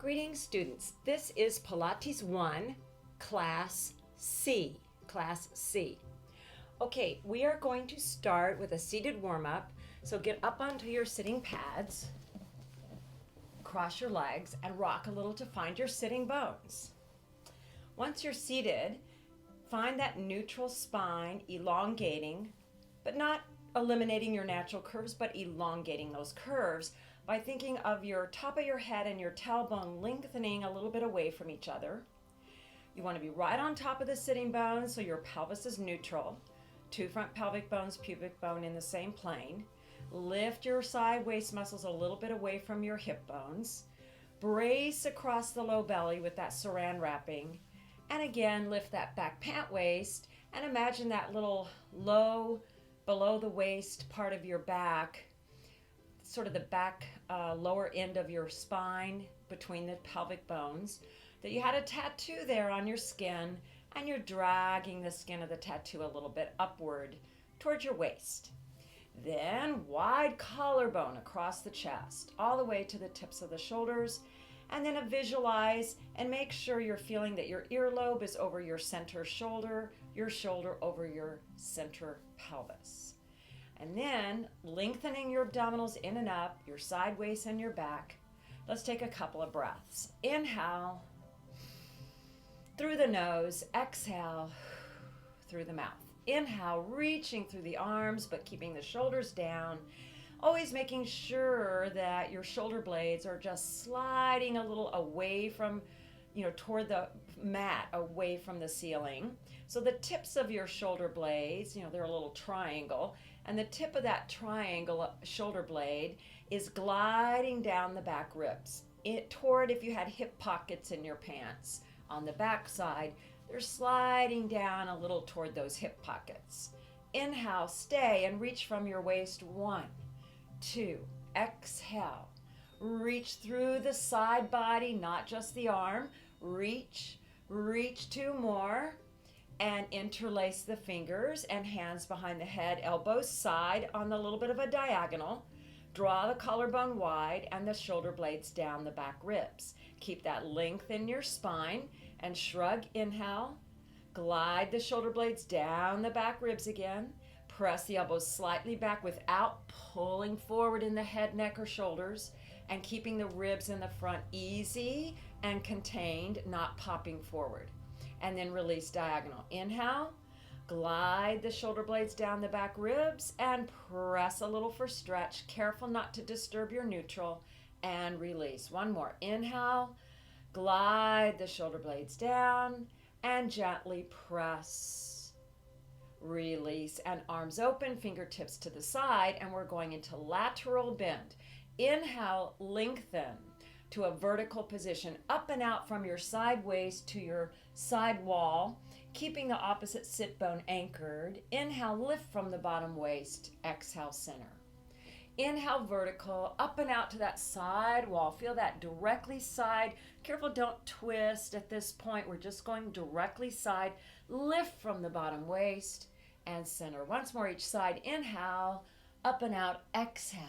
Greetings, students. This is Pilates I, Class C. Class C. Okay, we are going to start with a seated warm-up. So get up onto your sitting pads, cross your legs, and rock a little to find your sitting bones. Once you're seated, find that neutral spine elongating, but not eliminating your natural curves, but elongating those curves by thinking of your top of your head and your tailbone lengthening a little bit away from each other. You want to be right on top of the sitting bones so your pelvis is neutral. Two front pelvic bones, pubic bone in the same plane. Lift your side waist muscles a little bit away from your hip bones. Brace across the low belly with that saran wrapping. And again, lift that back pant waist and imagine that little low below the waist part of your back, sort of the back lower end of your spine between the pelvic bones, that you had a tattoo there on your skin and you're dragging the skin of the tattoo a little bit upward towards your waist. Then wide collarbone across the chest, all the way to the tips of the shoulders, and then visualize and make sure you're feeling that your earlobe is over your center shoulder, your shoulder over your center pelvis. And then lengthening your abdominals in and up, your side waist and your back. Let's take a couple of breaths. Inhale through the nose, exhale through the mouth. Inhale, reaching through the arms, but keeping the shoulders down. Always making sure that your shoulder blades are just sliding a little away from, toward the mat, away from the ceiling. So the tips of your shoulder blades, they're a little triangle, and the tip of that triangle shoulder blade is gliding down the back ribs toward, if you had hip pockets in your pants on the back side, they're sliding down a little toward those hip pockets. Inhale, stay and reach from your waist. 1, 2, exhale. Reach through the side body, not just the arm. Reach 2 more. And interlace the fingers and hands behind the head, elbows side on a little bit of a diagonal. Draw the collarbone wide and the shoulder blades down the back ribs. Keep that length in your spine and shrug. Inhale. Glide the shoulder blades down the back ribs again. Press the elbows slightly back without pulling forward in the head, neck, or shoulders, and keeping the ribs in the front easy and contained, not popping forward. And then release diagonal. Inhale, glide the shoulder blades down the back ribs and press a little for stretch. Careful not to disturb your neutral, and release. One more. Inhale, glide the shoulder blades down and gently press. Release, and arms open, fingertips to the side, and we're going into lateral bend. Inhale, lengthen to a vertical position, up and out from your side waist to your side wall, keeping the opposite sit bone anchored. Inhale, lift from the bottom waist. Exhale, center. Inhale, vertical, up and out to that side wall. Feel that directly side. Careful, don't twist at this point. We're just going directly side. Lift from the bottom waist and center. Once more each side. Inhale, up and out. Exhale.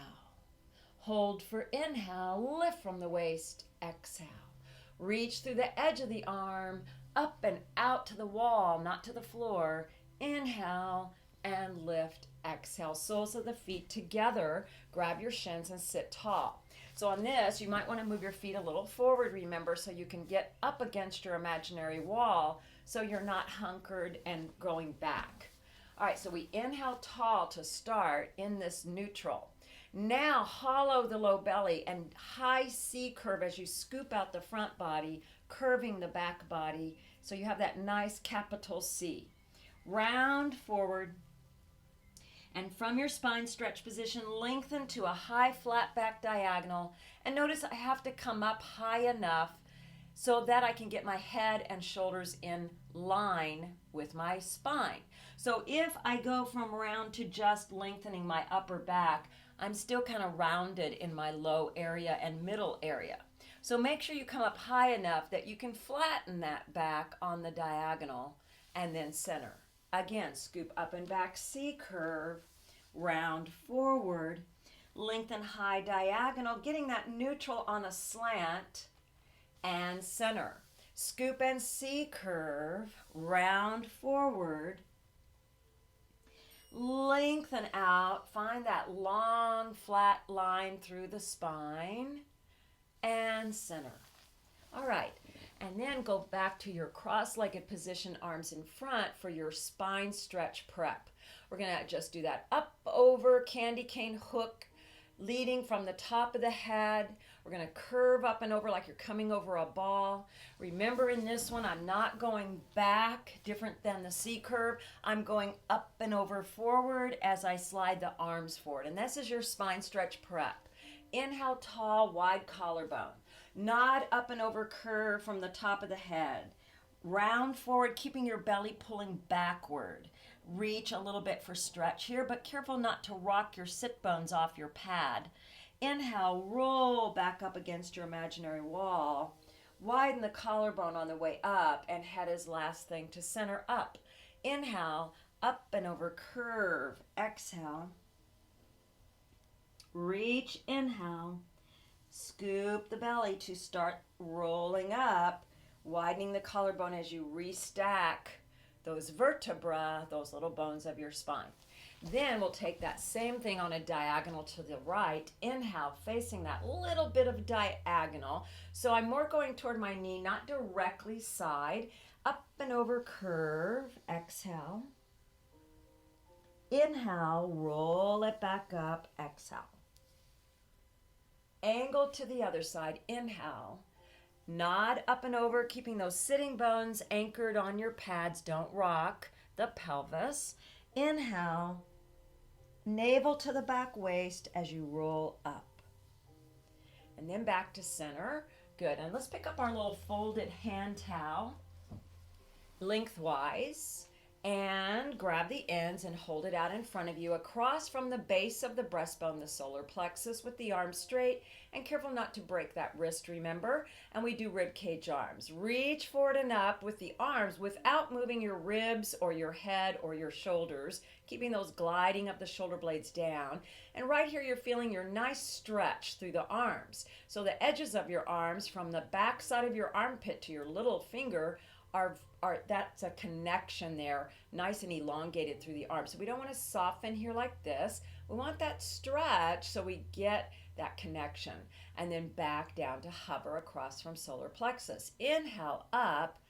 Hold for inhale, lift from the waist, exhale. Reach through the edge of the arm, up and out to the wall, not to the floor. Inhale and lift, exhale. Soles of the feet together. Grab your shins and sit tall. So on this, you might want to move your feet a little forward, remember, so you can get up against your imaginary wall so you're not hunkered and going back. All right, so we inhale tall to start in this neutral. Now hollow the low belly and high C curve as you scoop out the front body, curving the back body so you have that nice capital C. Round forward, and from your spine stretch position, lengthen to a high flat back diagonal. And notice I have to come up high enough so that I can get my head and shoulders in line with my spine. So if I go from round to just lengthening my upper back, I'm still kind of rounded in my low area and middle area. So make sure you come up high enough that you can flatten that back on the diagonal and then center. Again, scoop up and back, C curve, round forward, lengthen high diagonal, getting that neutral on a slant, and center. Scoop and C curve, round forward. Lengthen out, find that long flat line through the spine and center. All right, and then go back to your cross-legged position, arms in front for your spine stretch prep. We're gonna just do that up, over, candy cane hook, leading from the top of the head. We're gonna curve up and over like you're coming over a ball. Remember, in this one, I'm not going back, different than the C curve. I'm going up and over forward as I slide the arms forward. And this is your spine stretch prep. Inhale, tall, wide collarbone. Nod up and over curve from the top of the head. Round forward, keeping your belly pulling backward. Reach a little bit for stretch here, but careful not to rock your sit bones off your pad. Inhale, roll back up against your imaginary wall. Widen the collarbone on the way up, and head is last thing to center up. Inhale, up and over curve. Exhale. Reach, inhale. Scoop the belly to start rolling up, widening the collarbone as you restack those vertebrae, those little bones of your spine. Then we'll take that same thing on a diagonal to the right. Inhale, facing that little bit of diagonal. So I'm more going toward my knee, not directly side. Up and over curve. Exhale. Inhale, roll it back up. Exhale. Angle to the other side. Inhale. Nod up and over, keeping those sitting bones anchored on your pads. Don't rock the pelvis. Inhale, navel to the back waist as you roll up. And then back to center. Good. And let's pick up our little folded hand towel lengthwise and grab the ends and hold it out in front of you across from the base of the breastbone, the solar plexus, with the arms straight, and careful not to break that wrist, remember. And we do rib cage arms. Reach forward and up with the arms without moving your ribs or your head or your shoulders, keeping those gliding of the shoulder blades down. And right here you're feeling your nice stretch through the arms. So the edges of your arms from the back side of your armpit to your little finger are that's a connection there, nice and elongated through the arm. So we don't want to soften here like this. We want that stretch so we get that connection. And then back down to hover across from solar plexus. Inhale up,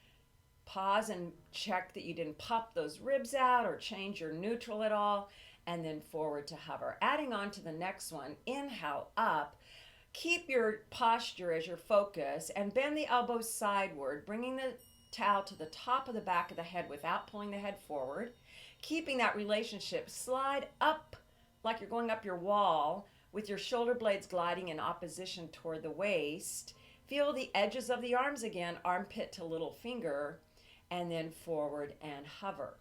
pause and check that you didn't pop those ribs out or change your neutral at all, and then forward to hover. Adding on to the next one, inhale up. Keep your posture as your focus and bend the elbows sideward, bringing the towel to the top of the back of the head without pulling the head forward. Keeping that relationship, slide up like you're going up your wall with your shoulder blades gliding in opposition toward the waist. Feel the edges of the arms again, armpit to little finger, and then forward and hover.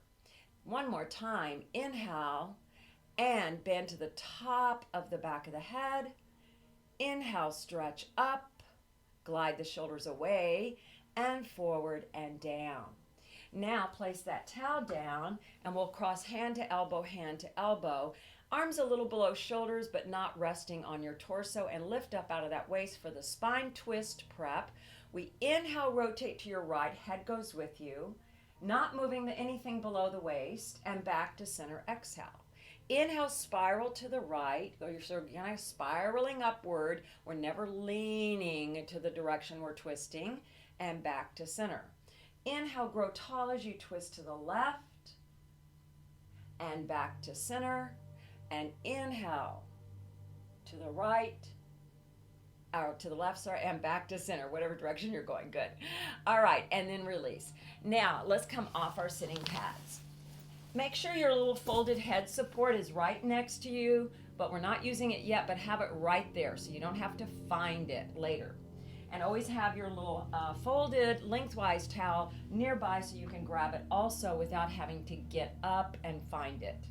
One more time, inhale and bend to the top of the back of the head. Inhale, stretch up, glide the shoulders away, and forward and down. Now place that towel down and we'll cross hand to elbow, arms a little below shoulders but not resting on your torso, and lift up out of that waist for the spine twist prep. We inhale, rotate to your right, head goes with you, not moving anything below the waist, and back to center. Exhale. Inhale, spiral to the right, or you're sort of kind of spiraling upward. We're never leaning into the direction we're twisting, and back to center. Inhale, grow tall as you twist to the left, and back to center, and inhale to the right, or to the left, sorry, and back to center, whatever direction you're going. Good. All right, and then release. Now, let's come off our sitting pads. Make sure your little folded head support is right next to you, but we're not using it yet, but have it right there so you don't have to find it later. And always have your little folded lengthwise towel nearby so you can grab it also without having to get up and find it.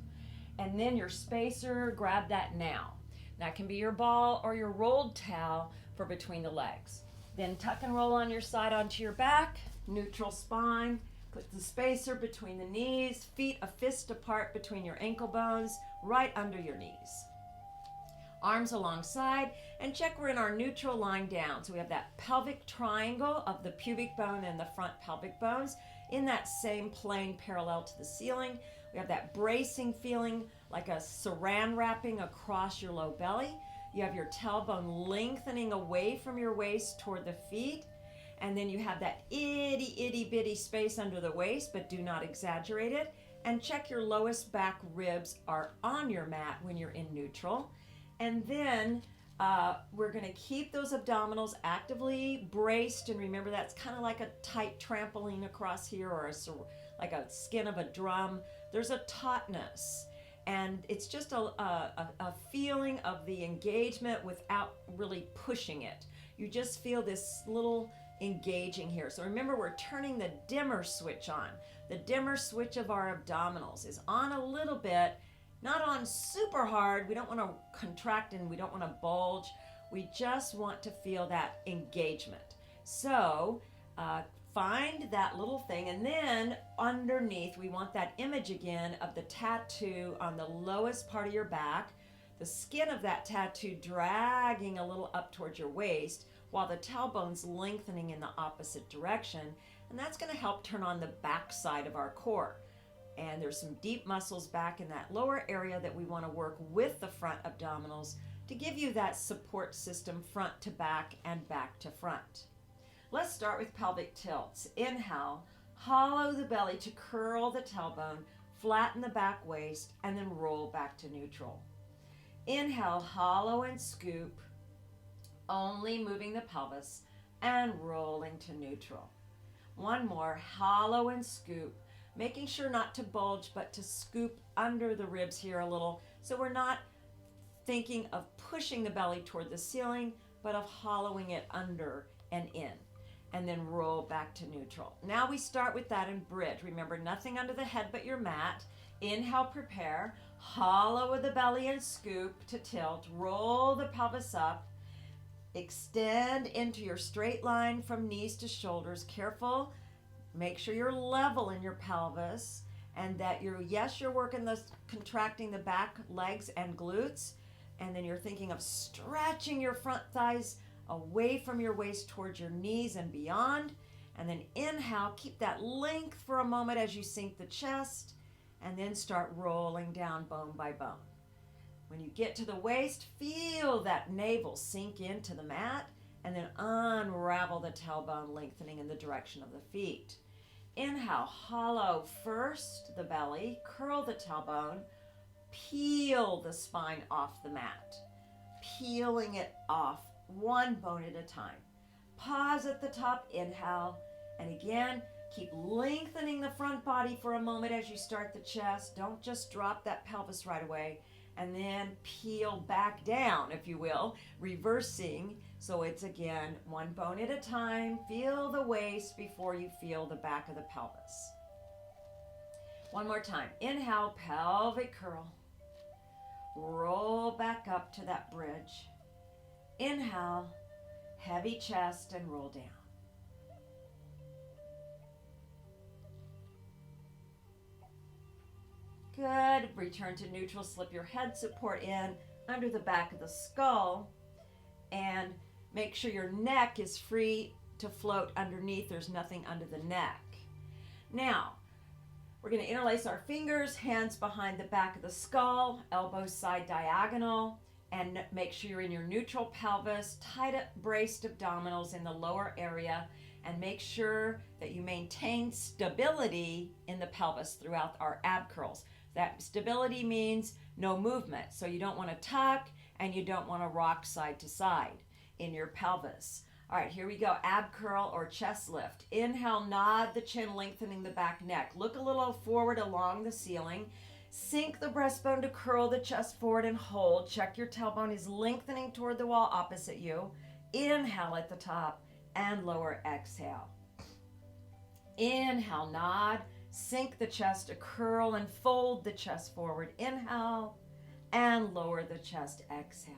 And then your spacer, grab that now. That can be your ball or your rolled towel for between the legs. Then tuck and roll on your side onto your back, neutral spine. Put the spacer between the knees, feet a fist apart between your ankle bones, right under your knees. Arms alongside, and check we're in our neutral lying down. So we have that pelvic triangle of the pubic bone and the front pelvic bones in that same plane parallel to the ceiling. We have that bracing feeling like a saran wrapping across your low belly. You have your tailbone lengthening away from your waist toward the feet. And then you have that itty bitty space under the waist, but do not exaggerate it. And check your lowest back ribs are on your mat when you're in neutral. And then we're going to keep those abdominals actively braced. And remember, that's kind of like a tight trampoline across here, or like a skin of a drum. There's a tautness. And it's just a feeling of the engagement without really pushing it. You just feel this little engaging here. So remember, we're turning the dimmer switch on. The dimmer switch of our abdominals is on a little bit, not on super hard. We don't want to contract and we don't want to bulge. We just want to feel that engagement. So find that little thing, and then underneath we want that image again of the tattoo on the lowest part of your back, the skin of that tattoo dragging a little up towards your waist while the tailbone's lengthening in the opposite direction, and that's going to help turn on the back side of our core. And there's some deep muscles back in that lower area that we want to work with the front abdominals to give you that support system front to back and back to front. Let's start with pelvic tilts. Inhale, hollow the belly to curl the tailbone, flatten the back waist, and then roll back to neutral. Inhale, hollow and scoop, only moving the pelvis, and rolling to neutral. One more, hollow and scoop, making sure not to bulge, but to scoop under the ribs here a little, so we're not thinking of pushing the belly toward the ceiling, but of hollowing it under and in. And then roll back to neutral. Now we start with that in bridge. Remember, nothing under the head but your mat. Inhale, prepare. Hollow the belly and scoop to tilt. Roll the pelvis up. Extend into your straight line from knees to shoulders. Careful. Make sure you're level in your pelvis and that you're working contracting the back legs and glutes. And then you're thinking of stretching your front thighs away from your waist towards your knees and beyond. And then inhale, keep that length for a moment as you sink the chest, and then start rolling down bone by bone. When you get to the waist, feel that navel sink into the mat, and then unravel the tailbone, lengthening in the direction of the feet. Inhale, hollow first the belly, curl the tailbone, peel the spine off the mat, peeling it off one bone at a time. Pause at the top, inhale, and again, keep lengthening the front body for a moment as you start the chest. Don't just drop that pelvis right away, and then peel back down, if you will, reversing. So it's again, one bone at a time. Feel the waist before you feel the back of the pelvis. One more time. Inhale, pelvic curl. Roll back up to that bridge. Inhale, heavy chest, and roll down. Good. Return to neutral. Slip your head support in under the back of the skull, and make sure your neck is free to float underneath. There's nothing under the neck. Now, we're going to interlace our fingers, hands behind the back of the skull, elbows side diagonal, and make sure you're in your neutral pelvis, tight up braced abdominals in the lower area, and make sure that you maintain stability in the pelvis throughout our ab curls. That stability means no movement, so you don't want to tuck and you don't want to rock side to side in your pelvis. All right, here we go. Ab curl or chest lift. Inhale, nod the chin, lengthening the back neck. Look a little forward along the ceiling. Sink the breastbone to curl the chest forward and hold. Check your tailbone is lengthening toward the wall opposite you. Inhale at the top and lower, exhale. Inhale, nod. Sink the chest to curl and fold the chest forward. Inhale and lower the chest, exhale.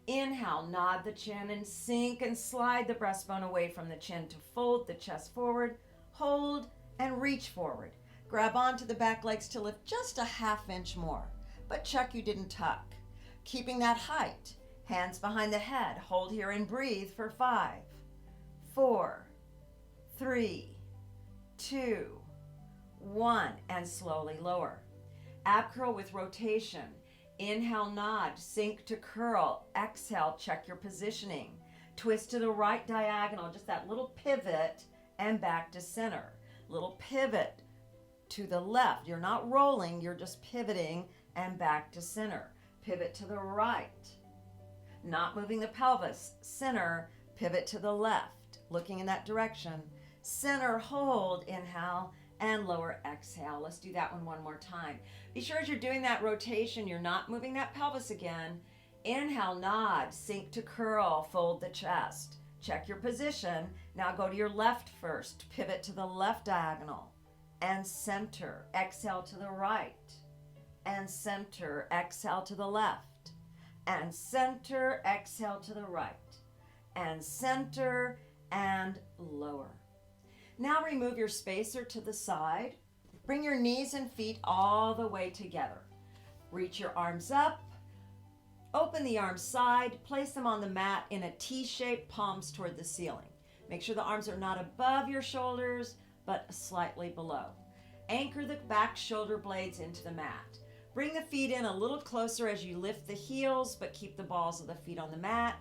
Inhale, nod the chin and sink and slide the breastbone away from the chin to fold the chest forward. Hold and reach forward. Grab onto the back legs to lift just a half inch more, but check you didn't tuck. keeping that height. Hands behind the head. Hold here and breathe for 5, 4, 3, 2, 1, and slowly lower. Ab curl with rotation. Inhale, nod, sink to curl. Exhale, check your positioning. Twist to the right diagonal, just that little pivot, and back to center. Little pivot to the left. You're not rolling, you're just pivoting and back to center. Pivot to the right. Not moving the pelvis. Center, pivot to the left. Looking in that direction. Center, hold, inhale, and lower, exhale. Let's do that one more time. Be sure as you're doing that rotation, you're not moving that pelvis again. Inhale, nod, sink to curl, fold the chest. Check your position. Now go to your left first. Pivot to the left diagonal and center. Exhale to the right and center. Exhale to the left and center. Exhale to the right and center and lower. Now remove your spacer to the side. Bring your knees and feet all the way together. Reach your arms up. Open the arms side. Place them on the mat in a T shape, palms toward the ceiling. Make sure the arms are not above your shoulders, but slightly below. Anchor the back shoulder blades into the mat. Bring the feet in a little closer as you lift the heels, but keep the balls of the feet on the mat.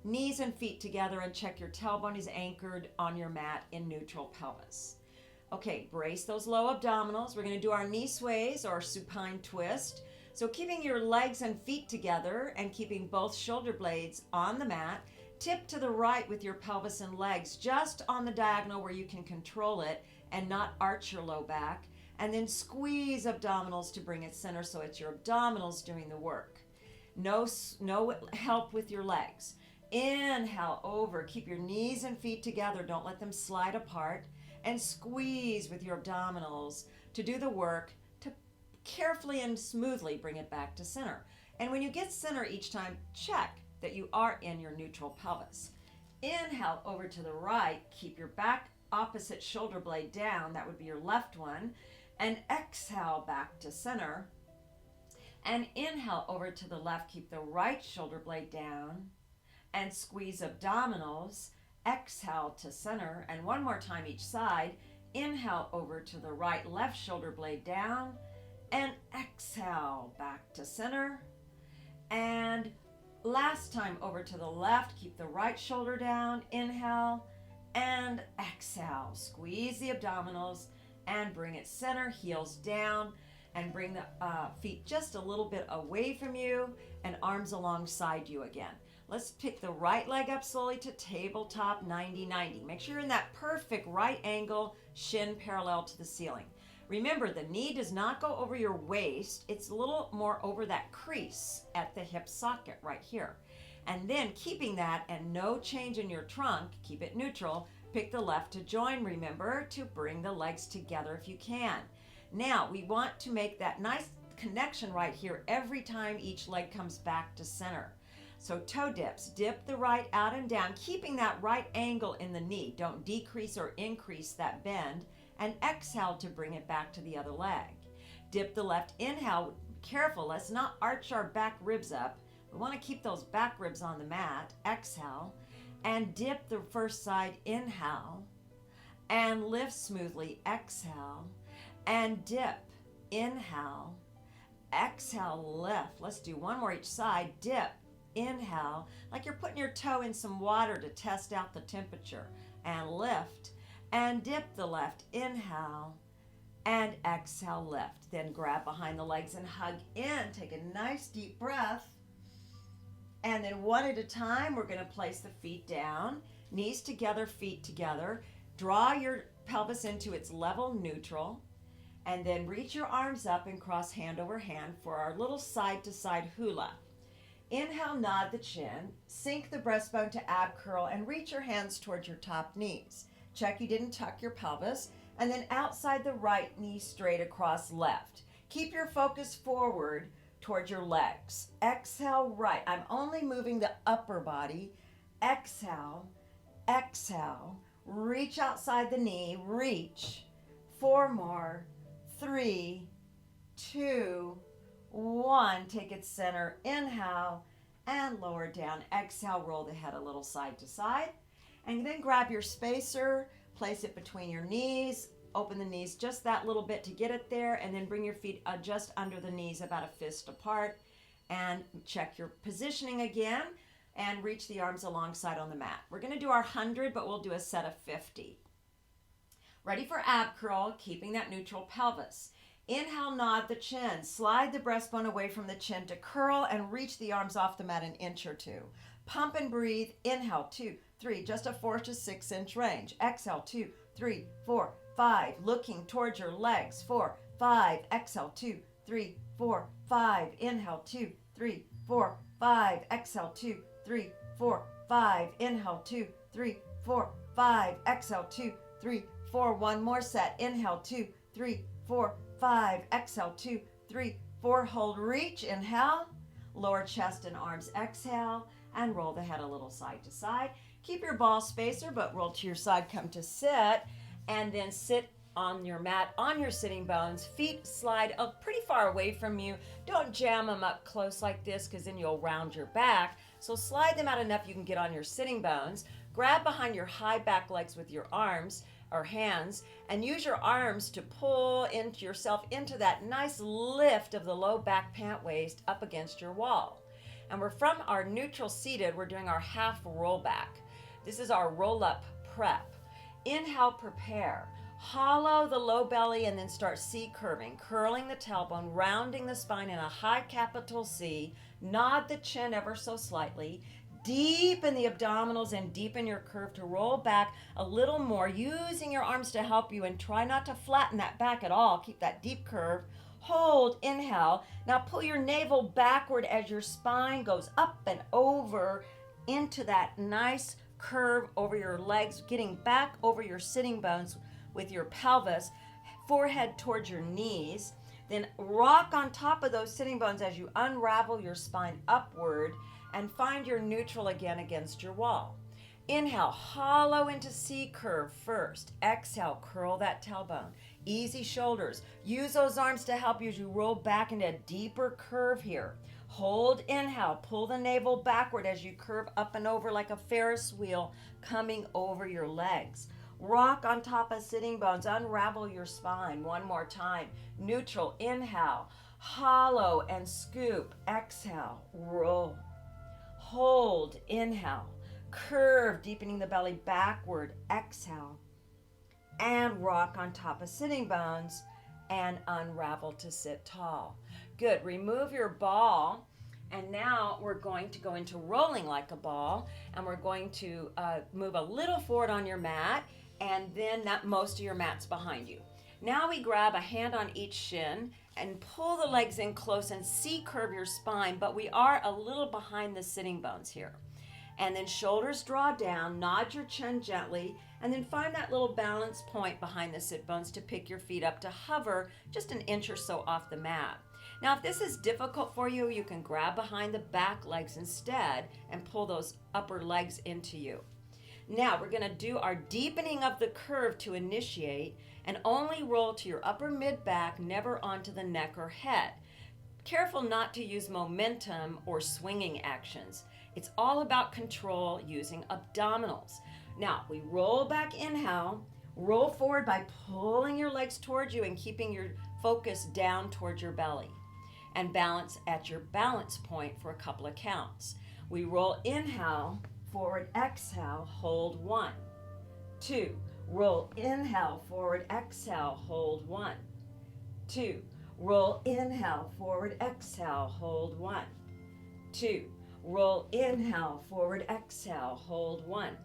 Knees and feet together, and check your tailbone is anchored on your mat in neutral pelvis. Okay, brace those low abdominals. We're going to do our knee sways or supine twist. So keeping your legs and feet together and keeping both shoulder blades on the mat, tip to the right with your pelvis and legs just on the diagonal where you can control it and not arch your low back. And then squeeze abdominals to bring it center so it's your abdominals doing the work. No help with your legs. Inhale over, keep your knees and feet together, don't let them slide apart, and squeeze with your abdominals to do the work to carefully and smoothly bring it back to center. And when you get center each time, check that you are in your neutral pelvis. Inhale over to the right, keep your back opposite shoulder blade down, that would be your left one, and exhale back to center. And inhale over to the left, keep the right shoulder blade down, and squeeze abdominals. Exhale to center, and one more time each side. Inhale over to the right, left shoulder blade down, and exhale back to center. And last time over to the left, keep the right shoulder down. Inhale and exhale. Squeeze the abdominals and bring it center, heels down, and bring the feet just a little bit away from you and arms alongside you again. Let's pick the right leg up slowly to tabletop 90-90. Make sure you're in that perfect right angle, shin parallel to the ceiling. Remember, the knee does not go over your waist. It's a little more over that crease at the hip socket right here. And then keeping that and no change in your trunk, keep it neutral, pick the left to join. Remember to bring the legs together if you can. Now, we want to make that nice connection right here every time each leg comes back to center. So toe dips, dip the right out and down, keeping that right angle in the knee. Don't decrease or increase that bend, and exhale to bring it back to the other leg. Dip the left, inhale, careful, let's not arch our back ribs up. We want to keep those back ribs on the mat. Exhale, and dip the first side, inhale, and lift smoothly, exhale, and dip, inhale, exhale, lift. Let's do one more each side, dip, inhale, like you're putting your toe in some water to test out the temperature, and lift, and dip the left, inhale, and exhale, lift. Then grab behind the legs and hug in. Take a nice deep breath. And then one at a time, we're going to place the feet down, knees together, feet together. Draw your pelvis into its level neutral, and then reach your arms up and cross hand over hand for our little side-to-side hula. Inhale, nod the chin, sink the breastbone to ab curl, and reach your hands towards your top knees. Check you didn't tuck your pelvis, and then outside the right knee straight across left. Keep your focus forward towards your legs. Exhale, right. I'm only moving the upper body. Exhale, exhale. Reach outside the knee, reach. 4 more, 3, 2, 1. Take it center, inhale, and lower down. Exhale, roll the head a little side to side. And then grab your spacer, place it between your knees, open the knees just that little bit to get it there, and then bring your feet just under the knees about a fist apart, and check your positioning again, and reach the arms alongside on the mat. We're going to do our 100, but we'll do a set of 50. Ready for ab curl, keeping that neutral pelvis. Inhale, nod the chin. Slide the breastbone away from the chin to curl and reach the arms off the mat an inch or two. Pump and breathe. Inhale, 2, 3, just a 4 to 6 inch range. Exhale, 2, 3, 4, 5. Looking towards your legs. 4, 5. Exhale, 2, 3, 4, 5. Inhale, 2, 3, 4, 5. Exhale, 2, 3, 4, 5. Inhale, 2, 3, 4, 5. Exhale, 2, 3, 4. One more set. Inhale, 2, 3, 4, 5. Exhale, 2, 3, 4. Hold, reach. Inhale. Lower chest and arms. Exhale. And roll the head a little side to side. Keep your ball spacer, but roll to your side. Come to sit. And then sit on your mat, on your sitting bones. Feet slide up pretty far away from you. Don't jam them up close like this, because then you'll round your back. So slide them out enough you can get on your sitting bones. Grab behind your high back legs with your arms or hands, and use your arms to pull into yourself into that nice lift of the low back pant waist up against your wall. And we're from our neutral seated, we're doing our half roll back. This is our roll up prep. Inhale, prepare. Hollow the low belly and then start C curving, curling the tailbone, rounding the spine in a high capital C. Nod the chin ever so slightly. Deepen the abdominals and deepen your curve to roll back a little more, using your arms to help you, and try not to flatten that back at all. Keep that deep curve. Hold, inhale. Now pull your navel backward as your spine goes up and over into that nice curve over your legs, getting back over your sitting bones with your pelvis, forehead towards your knees. Then rock on top of those sitting bones as you unravel your spine upward and find your neutral again against your wall. Inhale, hollow into C curve first. Exhale, curl that tailbone. Easy shoulders. Use those arms to help you as you roll back into a deeper curve here. Hold, inhale, pull the navel backward as you curve up and over like a Ferris wheel coming over your legs. Rock on top of sitting bones, unravel your spine. One more time. Neutral, inhale, hollow and scoop. Exhale, roll. Hold, inhale, curve, deepening the belly backward. Exhale, and rock on top of sitting bones and unravel to sit tall. Good. Remove your ball, and now we're going to go into rolling like a ball, and we're going to move a little forward on your mat, and then most of your mat's behind you. Now we grab a hand on each shin and pull the legs in close and C-curve your spine, but we are a little behind the sitting bones here. And then shoulders draw down, nod your chin gently, and then find that little balance point behind the sit bones to pick your feet up to hover just an inch or so off the mat. Now, if this is difficult for you, you can grab behind the back legs instead and pull those upper legs into you. Now, we're going to do our deepening of the curve to initiate, and only roll to your upper mid-back, never onto the neck or head. Careful not to use momentum or swinging actions. It's all about control using abdominals. Now, we roll back, inhale, roll forward by pulling your legs towards you and keeping your focus down towards your belly. And balance at your balance point for a couple of counts. We roll, inhale, forward, exhale, hold 1, 2. Roll, inhale, forward, exhale, hold 1, 2. Roll, inhale, forward, exhale, hold 1, 2. Roll, inhale, forward, exhale, hold 1,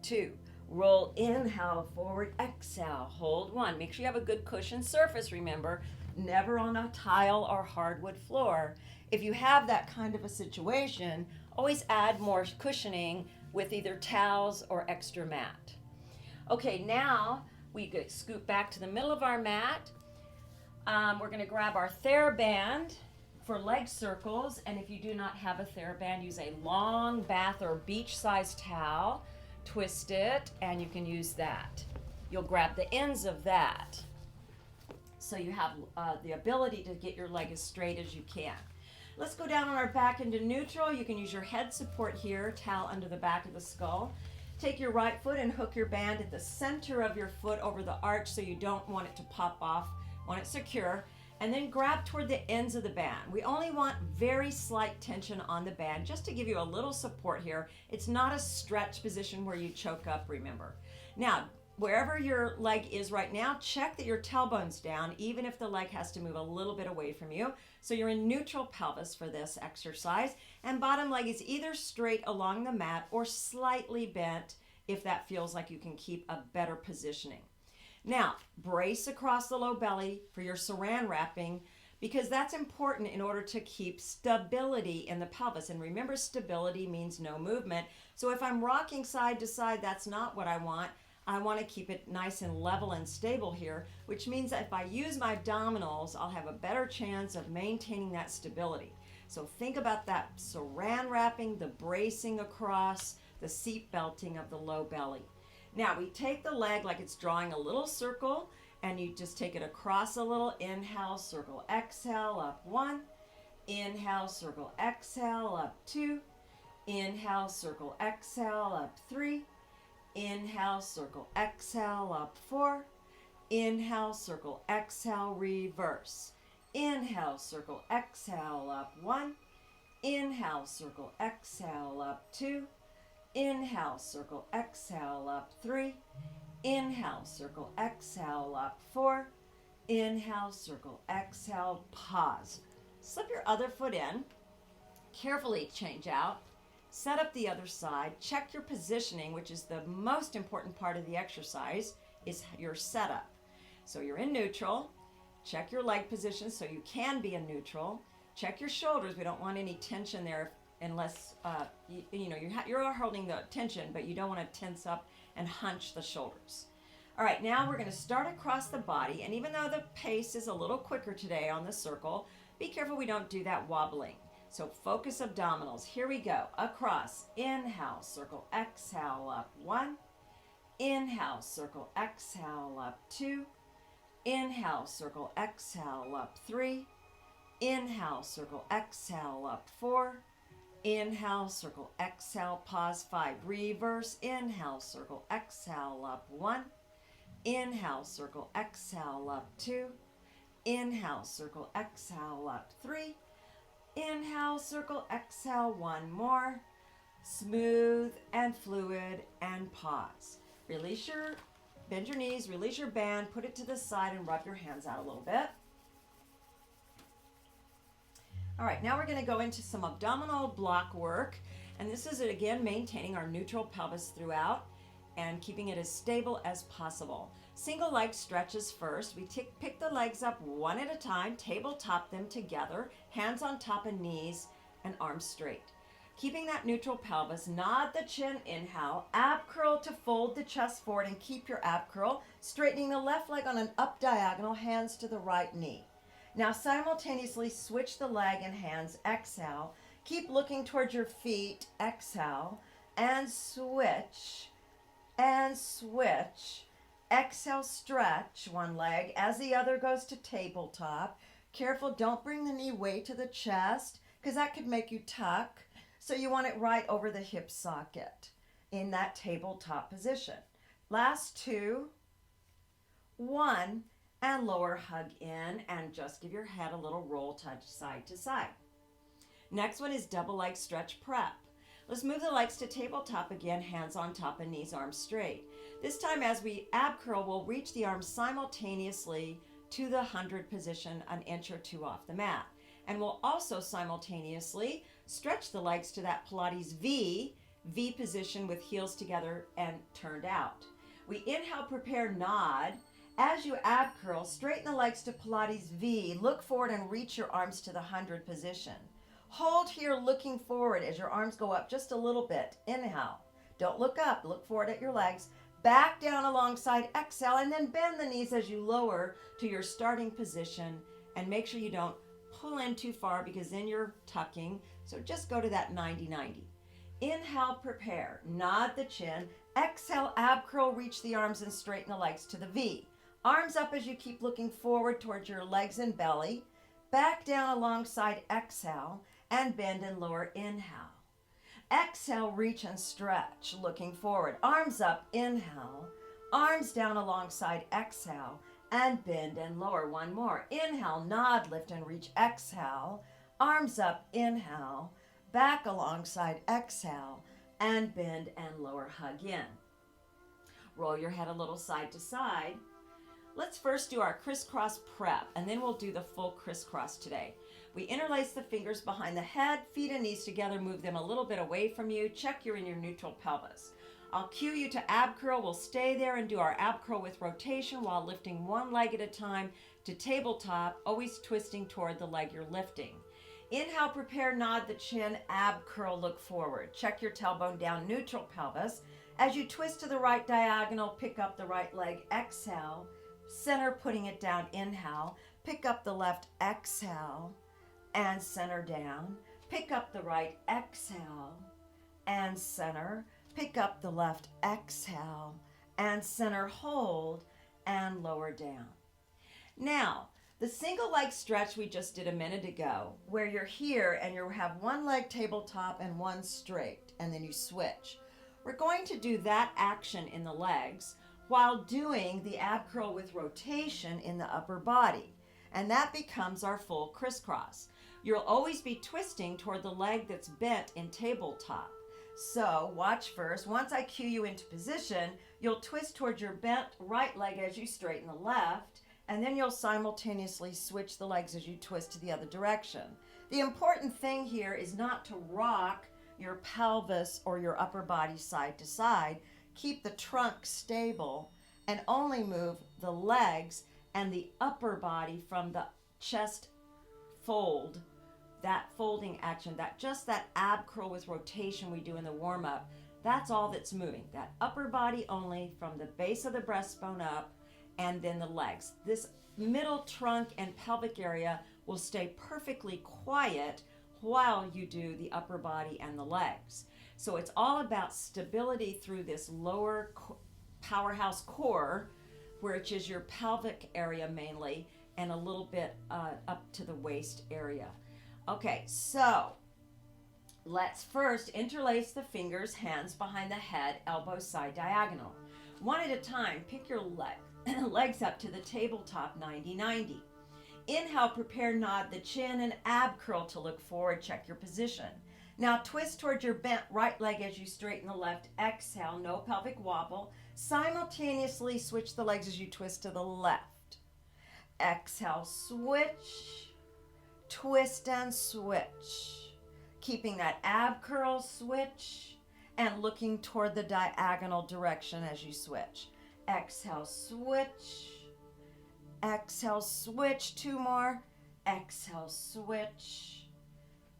2. Roll, inhale, forward, exhale, hold 1. Make sure you have a good cushion surface, remember. Never on a tile or hardwood floor. If you have that kind of a situation, always add more cushioning with either towels or extra mat. Okay, now we could scoot back to the middle of our mat. We're going to grab our TheraBand for leg circles, and if you do not have a TheraBand, use a long bath or beach-sized towel, twist it, and you can use that. You'll grab the ends of that. so you have the ability to get your leg as straight as you can. Let's go down on our back into neutral. You can use your head support here, towel under the back of the skull. Take your right foot and hook your band at the center of your foot over the arch so you don't want it to pop off, want it secure. And then grab toward the ends of the band. We only want very slight tension on the band just to give you a little support here. It's not a stretch position where you choke up, remember. Now, wherever your leg is right now, check that your tailbone's down, even if the leg has to move a little bit away from you. So you're in neutral pelvis for this exercise. And bottom leg is either straight along the mat or slightly bent if that feels like you can keep a better positioning. Now, brace across the low belly for your saran wrapping because that's important in order to keep stability in the pelvis. And remember, stability means no movement. So if I'm rocking side to side, that's not what I want. I want to keep it nice and level and stable here, which means that if I use my abdominals, I'll have a better chance of maintaining that stability. So think about that saran wrapping, the bracing across, the seat belting of the low belly. Now we take the leg like it's drawing a little circle, and you just take it across a little. Inhale, circle, exhale, up 1. Inhale, circle, exhale, up 2. Inhale, circle, exhale, up 3. Inhale, circle, exhale, up 4. Inhale, circle, exhale, reverse. Inhale, circle, exhale, up 1. Inhale, circle, exhale, up 2. Inhale, circle, exhale, up 3. Inhale, circle, exhale, up 4. Inhale, circle, exhale, pause. Slip your other foot in. Carefully change out. Set up the other side. Check your positioning, which is the most important part of the exercise, is your setup. So you're in neutral. Check your leg position so you can be in neutral. Check your shoulders. We don't want any tension there unless you're holding the tension, but you don't want to tense up and hunch the shoulders. All right, now we're going to start across the body, and even though the pace is a little quicker today on the circle, be careful we don't do that wobbling. So focus abdominals. Here we go. Across. Inhale, circle, exhale, up 1. Inhale, circle, exhale, up 2. Inhale, circle, exhale, up 3. Inhale, circle, exhale, up 4. Inhale, circle, exhale, pause 5. Reverse. Inhale, circle, exhale, up 1. Inhale, circle, exhale, up 2. Inhale, circle, exhale, up 3. Inhale, circle, exhale, one more. Smooth and fluid and pause. Bend your knees, release your band, put it to the side and rub your hands out a little bit. All right, now we're going to go into some abdominal block work. And this is, again, maintaining our neutral pelvis throughout and keeping it as stable as possible. Single leg stretches first. We pick the legs up one at a time, tabletop them together, hands on top of knees and arms straight. Keeping that neutral pelvis, nod the chin, inhale, ab curl to fold the chest forward and keep your ab curl, straightening the left leg on an up diagonal, hands to the right knee. Now simultaneously switch the leg and hands, exhale. Keep looking towards your feet, exhale, and switch, and switch. Exhale, stretch one leg as the other goes to tabletop. Careful, don't bring the knee way to the chest because that could make you tuck. So you want it right over the hip socket in that tabletop position. Last 2, 1, and lower, hug in, and just give your head a little roll, touch side to side. Next one is double leg stretch prep. Let's move the legs to tabletop again, hands on top and knees, arms straight. This time as we ab curl, we'll reach the arms simultaneously to the 100 position, an inch or 2 off the mat. And we'll also simultaneously stretch the legs to that Pilates V position with heels together and turned out. We inhale, prepare, nod. As you ab curl, straighten the legs to Pilates V. Look forward and reach your arms to the 100 position. Hold here looking forward as your arms go up just a little bit. Inhale. Don't look up. Look forward at your legs. Back down alongside. Exhale, and then bend the knees as you lower to your starting position. And make sure you don't pull in too far because then you're tucking. So just go to that 90-90. Inhale, prepare. Nod the chin. Exhale, ab curl, reach the arms and straighten the legs to the V. Arms up as you keep looking forward towards your legs and belly. Back down alongside exhale and bend and lower, inhale. Exhale, reach and stretch, looking forward. Arms up, inhale. Arms down alongside exhale and bend and lower. One more. Inhale, nod, lift and reach, exhale. Arms up, inhale. Back alongside exhale and bend and lower, hug in. Roll your head a little side to side. Let's first do our crisscross prep, and then we'll do the full crisscross today. We interlace the fingers behind the head, feet and knees together, move them a little bit away from you. Check you're in your neutral pelvis. I'll cue you to ab curl. We'll stay there and do our ab curl with rotation while lifting one leg at a time to tabletop, always twisting toward the leg you're lifting. Inhale, prepare, nod the chin, ab curl, look forward. Check your tailbone down, neutral pelvis. As you twist to the right diagonal, pick up the right leg, exhale. Center, putting it down, inhale. Pick up the left, exhale, and center down. Pick up the right, exhale, and center. Pick up the left, exhale, and center, hold, and lower down. Now, the single leg stretch we just did a minute ago, where you're here and you have one leg tabletop and one straight, and then you switch. We're going to do that action in the legs while doing the ab curl with rotation in the upper body. And that becomes our full crisscross. You'll always be twisting toward the leg that's bent in tabletop. So watch first. Once I cue you into position, you'll twist towards your bent right leg as you straighten the left, and then you'll simultaneously switch the legs as you twist to the other direction. The important thing here is not to rock your pelvis or your upper body side to side. Keep the trunk stable and only move the legs and the upper body from the chest fold, that folding action, that ab curl with rotation we do in the warm-up. That's all that's moving. That upper body only from the base of the breastbone up, and then the legs. This middle trunk and pelvic area will stay perfectly quiet while you do the upper body and the legs. So it's all about stability through this lower powerhouse core, which is your pelvic area mainly, and a little bit up to the waist area. Okay, so let's first interlace the fingers, hands behind the head, elbows side diagonal. One at a time, pick your legs up to the tabletop, 90-90. Inhale, prepare, nod the chin, and ab curl to look forward. Check your position. Now twist towards your bent right leg as you straighten the left. Exhale, no pelvic wobble. Simultaneously switch the legs as you twist to the left. Exhale, switch, twist and switch. Keeping that ab curl, switch, and looking toward the diagonal direction as you switch. Exhale, switch. Exhale, switch. Two more. Exhale, switch.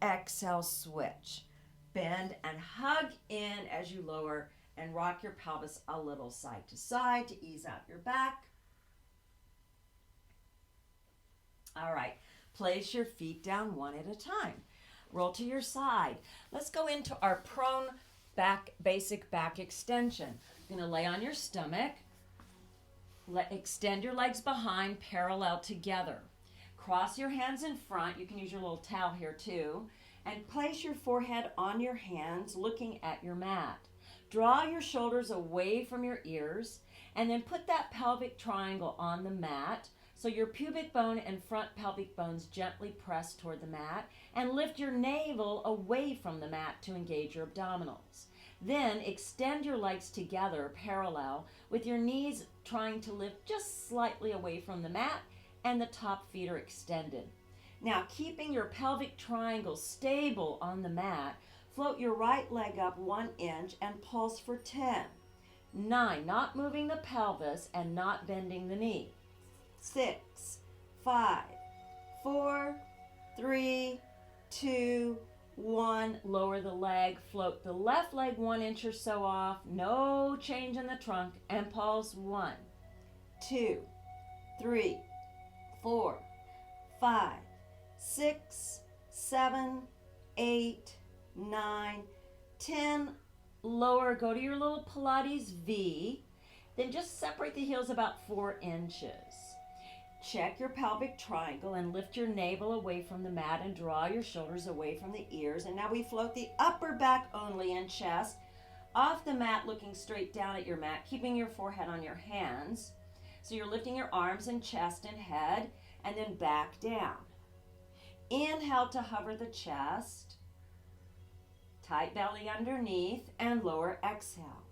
Exhale, switch. Bend and hug in as you lower and rock your pelvis a little side to side to ease out your back. All right, place your feet down one at a time. Roll to your side. Let's go into our prone basic back extension. You're going to lay on your stomach. Extend your legs behind, parallel together. Cross your hands in front. You can use your little towel here too. And place your forehead on your hands, looking at your mat. Draw your shoulders away from your ears, and then put that pelvic triangle on the mat so your pubic bone and front pelvic bones gently press toward the mat, and lift your navel away from the mat to engage your abdominals. Then extend your legs together parallel with your knees trying to lift just slightly away from the mat and the top feet are extended. Now, keeping your pelvic triangle stable on the mat, float your right leg up 1 inch and pulse for 10. 9, not moving the pelvis and not bending the knee. 6, 5, 4, 3, 2, 1. Lower the leg, float the left leg 1 inch or so off, no change in the trunk, and pulse 1, 2, 3, 4, 5, 6, 7, 8, 9, 10. Lower, go to your little Pilates V. Then just separate the heels about 4 inches. Check your pelvic triangle and lift your navel away from the mat and draw your shoulders away from the ears. And now we float the upper back only and chest off the mat, looking straight down at your mat, keeping your forehead on your hands. So you're lifting your arms and chest and head, and then back down. Inhale to hover the chest, tight belly underneath, and lower exhale.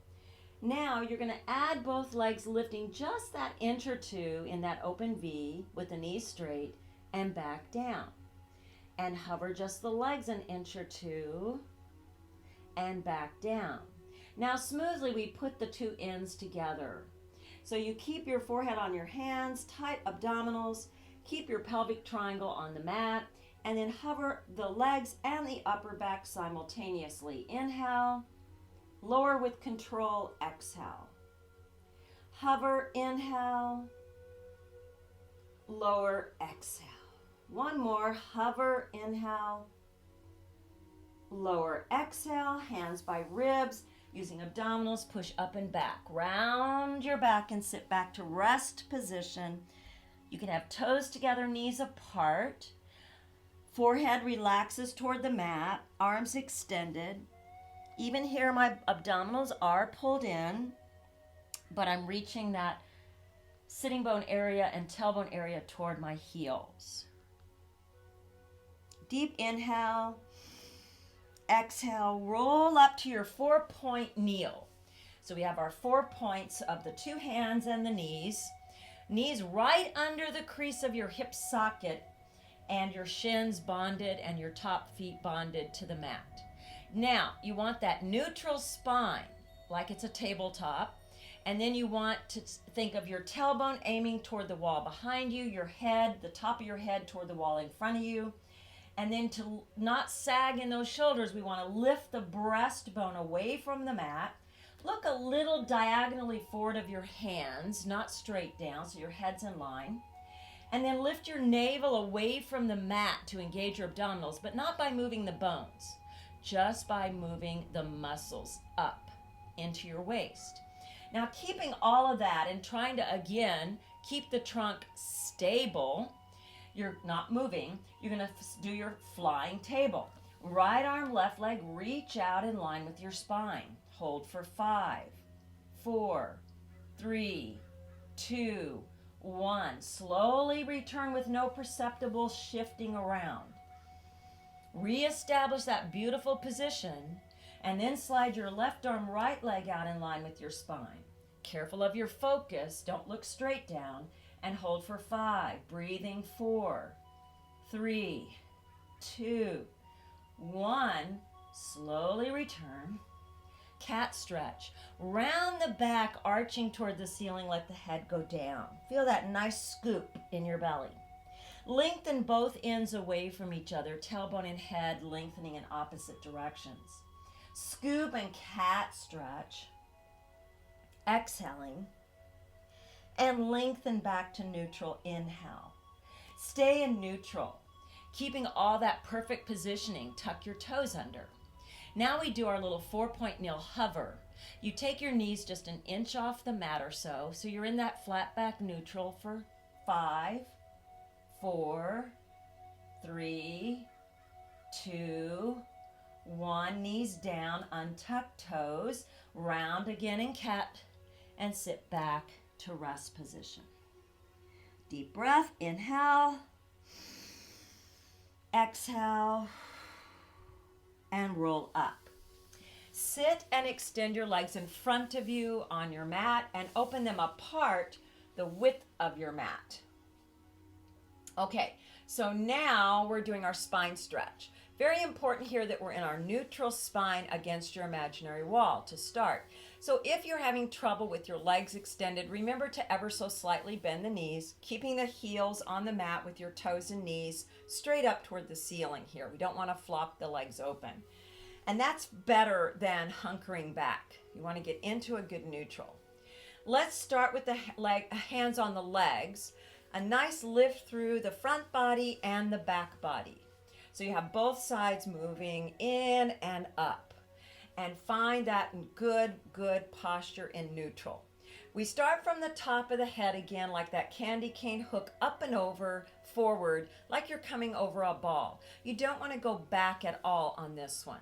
Now you're going to add both legs, lifting just that inch or two in that open V with the knees straight, and back down. And hover just the legs an inch or two, and back down. Now smoothly we put the two ends together. So you keep your forehead on your hands, tight abdominals, keep your pelvic triangle on the mat, and then hover the legs and the upper back simultaneously. Inhale, lower with control, exhale. Hover, inhale, lower, exhale. One more, hover, inhale, lower, exhale, hands by ribs. Using abdominals, push up and back. Round your back and sit back to rest position. You can have toes together, knees apart. Forehead relaxes toward the mat, arms extended. Even here, my abdominals are pulled in, but I'm reaching that sitting bone area and tailbone area toward my heels. Deep inhale. Exhale, roll up to your 4-point kneel. So we have our 4 points of the two hands and the knees. Knees right under the crease of your hip socket, and your shins bonded and your top feet bonded to the mat. Now, you want that neutral spine, like it's a tabletop. And then you want to think of your tailbone aiming toward the wall behind you, your head, the top of your head toward the wall in front of you. And then to not sag in those shoulders, we want to lift the breastbone away from the mat. Look a little diagonally forward of your hands, not straight down, so your head's in line. And then lift your navel away from the mat to engage your abdominals, but not by moving the bones, just by moving the muscles up into your waist. Now, keeping all of that and trying to, again, keep the trunk stable, you're not moving, you're going to do your flying table. Right arm, left leg, reach out in line with your spine. Hold for 5, 4, 3, 2, 1. Slowly return with no perceptible shifting around. Reestablish that beautiful position, and then slide your left arm, right leg out in line with your spine. Careful of your focus, don't look straight down, and hold for 5. Breathing 4, 3, 2, 1. Slowly return. Cat stretch. Round the back, arching toward the ceiling, let the head go down. Feel that nice scoop in your belly. Lengthen both ends away from each other, tailbone and head lengthening in opposite directions. Scoop and cat stretch. Exhaling. And lengthen back to neutral. Inhale. Stay in neutral, keeping all that perfect positioning. Tuck your toes under. Now we do our little 4-point kneel hover. You take your knees just an inch off the mat or so you're in that flat back neutral for 5, 4, 3, 2, 1. Knees down, untuck toes, round again in cat, and sit back to rest position. Deep breath, inhale, exhale, and roll up. Sit and extend your legs in front of you on your mat and open them apart the width of your mat. Okay, so now we're doing our spine stretch. Very important here that we're in our neutral spine against your imaginary wall to start. So if you're having trouble with your legs extended, remember to ever so slightly bend the knees, keeping the heels on the mat with your toes and knees straight up toward the ceiling here. We don't want to flop the legs open. And that's better than hunkering back. You want to get into a good neutral. Let's start with the hands on the legs. A nice lift through the front body and the back body. So you have both sides moving in and up. And find that good posture in neutral. We start from the top of the head again, like that candy cane hook, up and over, forward, like you're coming over a ball. You don't want to go back at all on this one.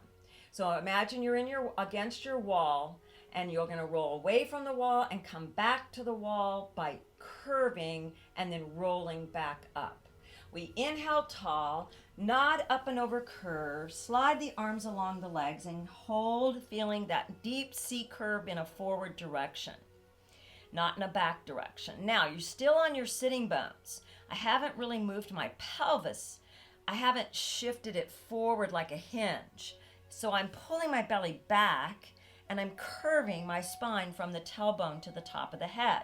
So imagine you're against your wall, and you're going to roll away from the wall and come back to the wall by curving and then rolling back up. We inhale tall, nod up and over curve, slide the arms along the legs and hold, feeling that deep C curve in a forward direction, not in a back direction. Now, you're still on your sitting bones. I haven't really moved my pelvis. I haven't shifted it forward like a hinge. So I'm pulling my belly back and I'm curving my spine from the tailbone to the top of the head.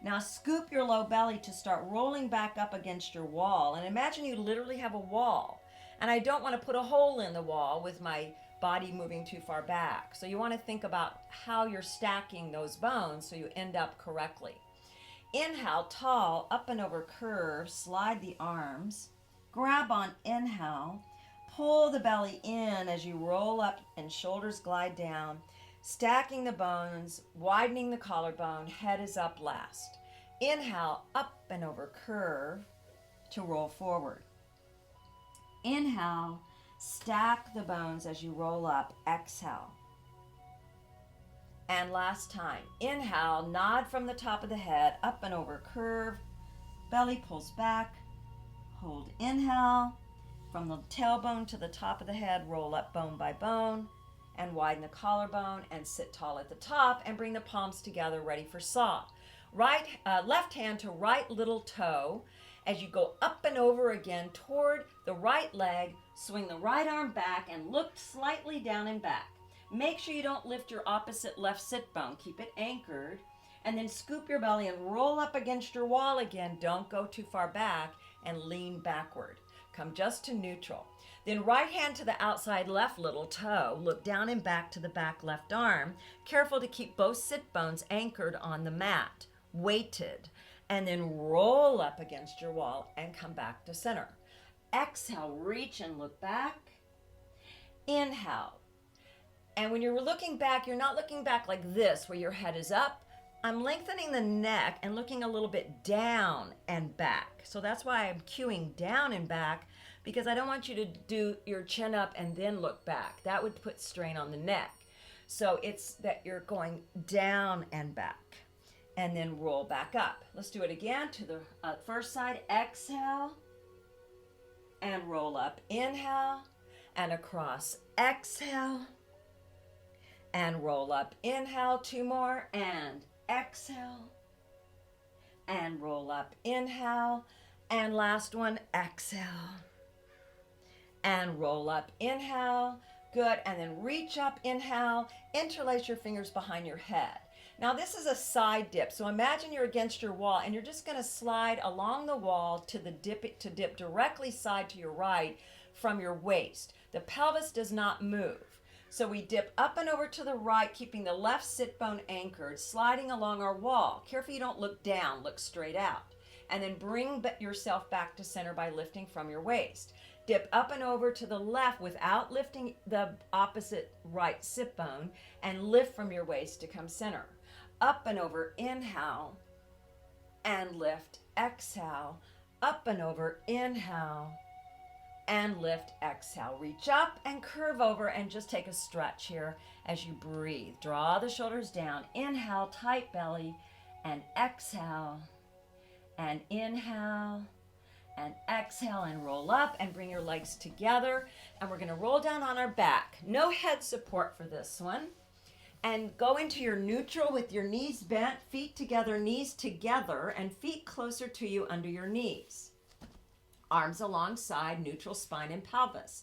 Now scoop your low belly to start rolling back up against your wall. And imagine you literally have a wall. And I don't want to put a hole in the wall with my body moving too far back. So you want to think about how you're stacking those bones so you end up correctly. Inhale, tall, up and over curve, slide the arms. Grab on inhale, pull the belly in as you roll up and shoulders glide down. Stacking the bones, widening the collarbone, head is up last. Inhale, up and over curve to roll forward. Inhale, stack the bones as you roll up. Exhale. And last time. Inhale, nod from the top of the head, up and over curve. Belly pulls back. Hold inhale. From the tailbone to the top of the head, roll up bone by bone. And widen the collarbone and sit tall at the top and bring the palms together, ready for saw. Left hand to right little toe as you go up and over again toward the right leg. Swing the right arm back and look slightly down and back. Make sure you don't lift your opposite left sit bone. Keep it anchored. And then scoop your belly and roll up against your wall again. Don't go too far back and lean backward. Come just to neutral. Then right hand to the outside left little toe. Look down and back to the back left arm. Careful to keep both sit bones anchored on the mat, weighted. And then roll up against your wall and come back to center. Exhale, reach and look back. Inhale. And when you're looking back, you're not looking back like this where your head is up. I'm lengthening the neck and looking a little bit down and back. So that's why I'm cueing down and back, because I don't want you to do your chin up and then look back. That would put strain on the neck. So it's that you're going down and back and then roll back up. Let's do it again to the first side. Exhale and roll up. Inhale and across. Exhale and roll up. Inhale, two more, and exhale and roll up. Inhale, and last one, exhale and roll up. Inhale, good, and then reach up. Inhale, interlace your fingers behind your head. Now this is a side dip, so imagine you're against your wall and you're just going to slide along the wall to dip directly side to your right from your waist. The pelvis does not move. So we dip up and over to the right, keeping the left sit bone anchored, sliding along our wall. Careful you don't look down, look straight out. And then bring yourself back to center by lifting from your waist. Dip up and over to the left without lifting the opposite right sit bone, and lift from your waist to come center. Up and over, inhale, and lift, exhale. Up and over, inhale, and lift, exhale. Reach up and curve over and just take a stretch here as you breathe. Draw the shoulders down. Inhale, tight belly, and exhale, and inhale, and exhale, and roll up and bring your legs together. And we're going to roll down on our back. No head support for this one. And go into your neutral with your knees bent, feet together, and feet closer to you under your knees. Arms alongside neutral spine and pelvis.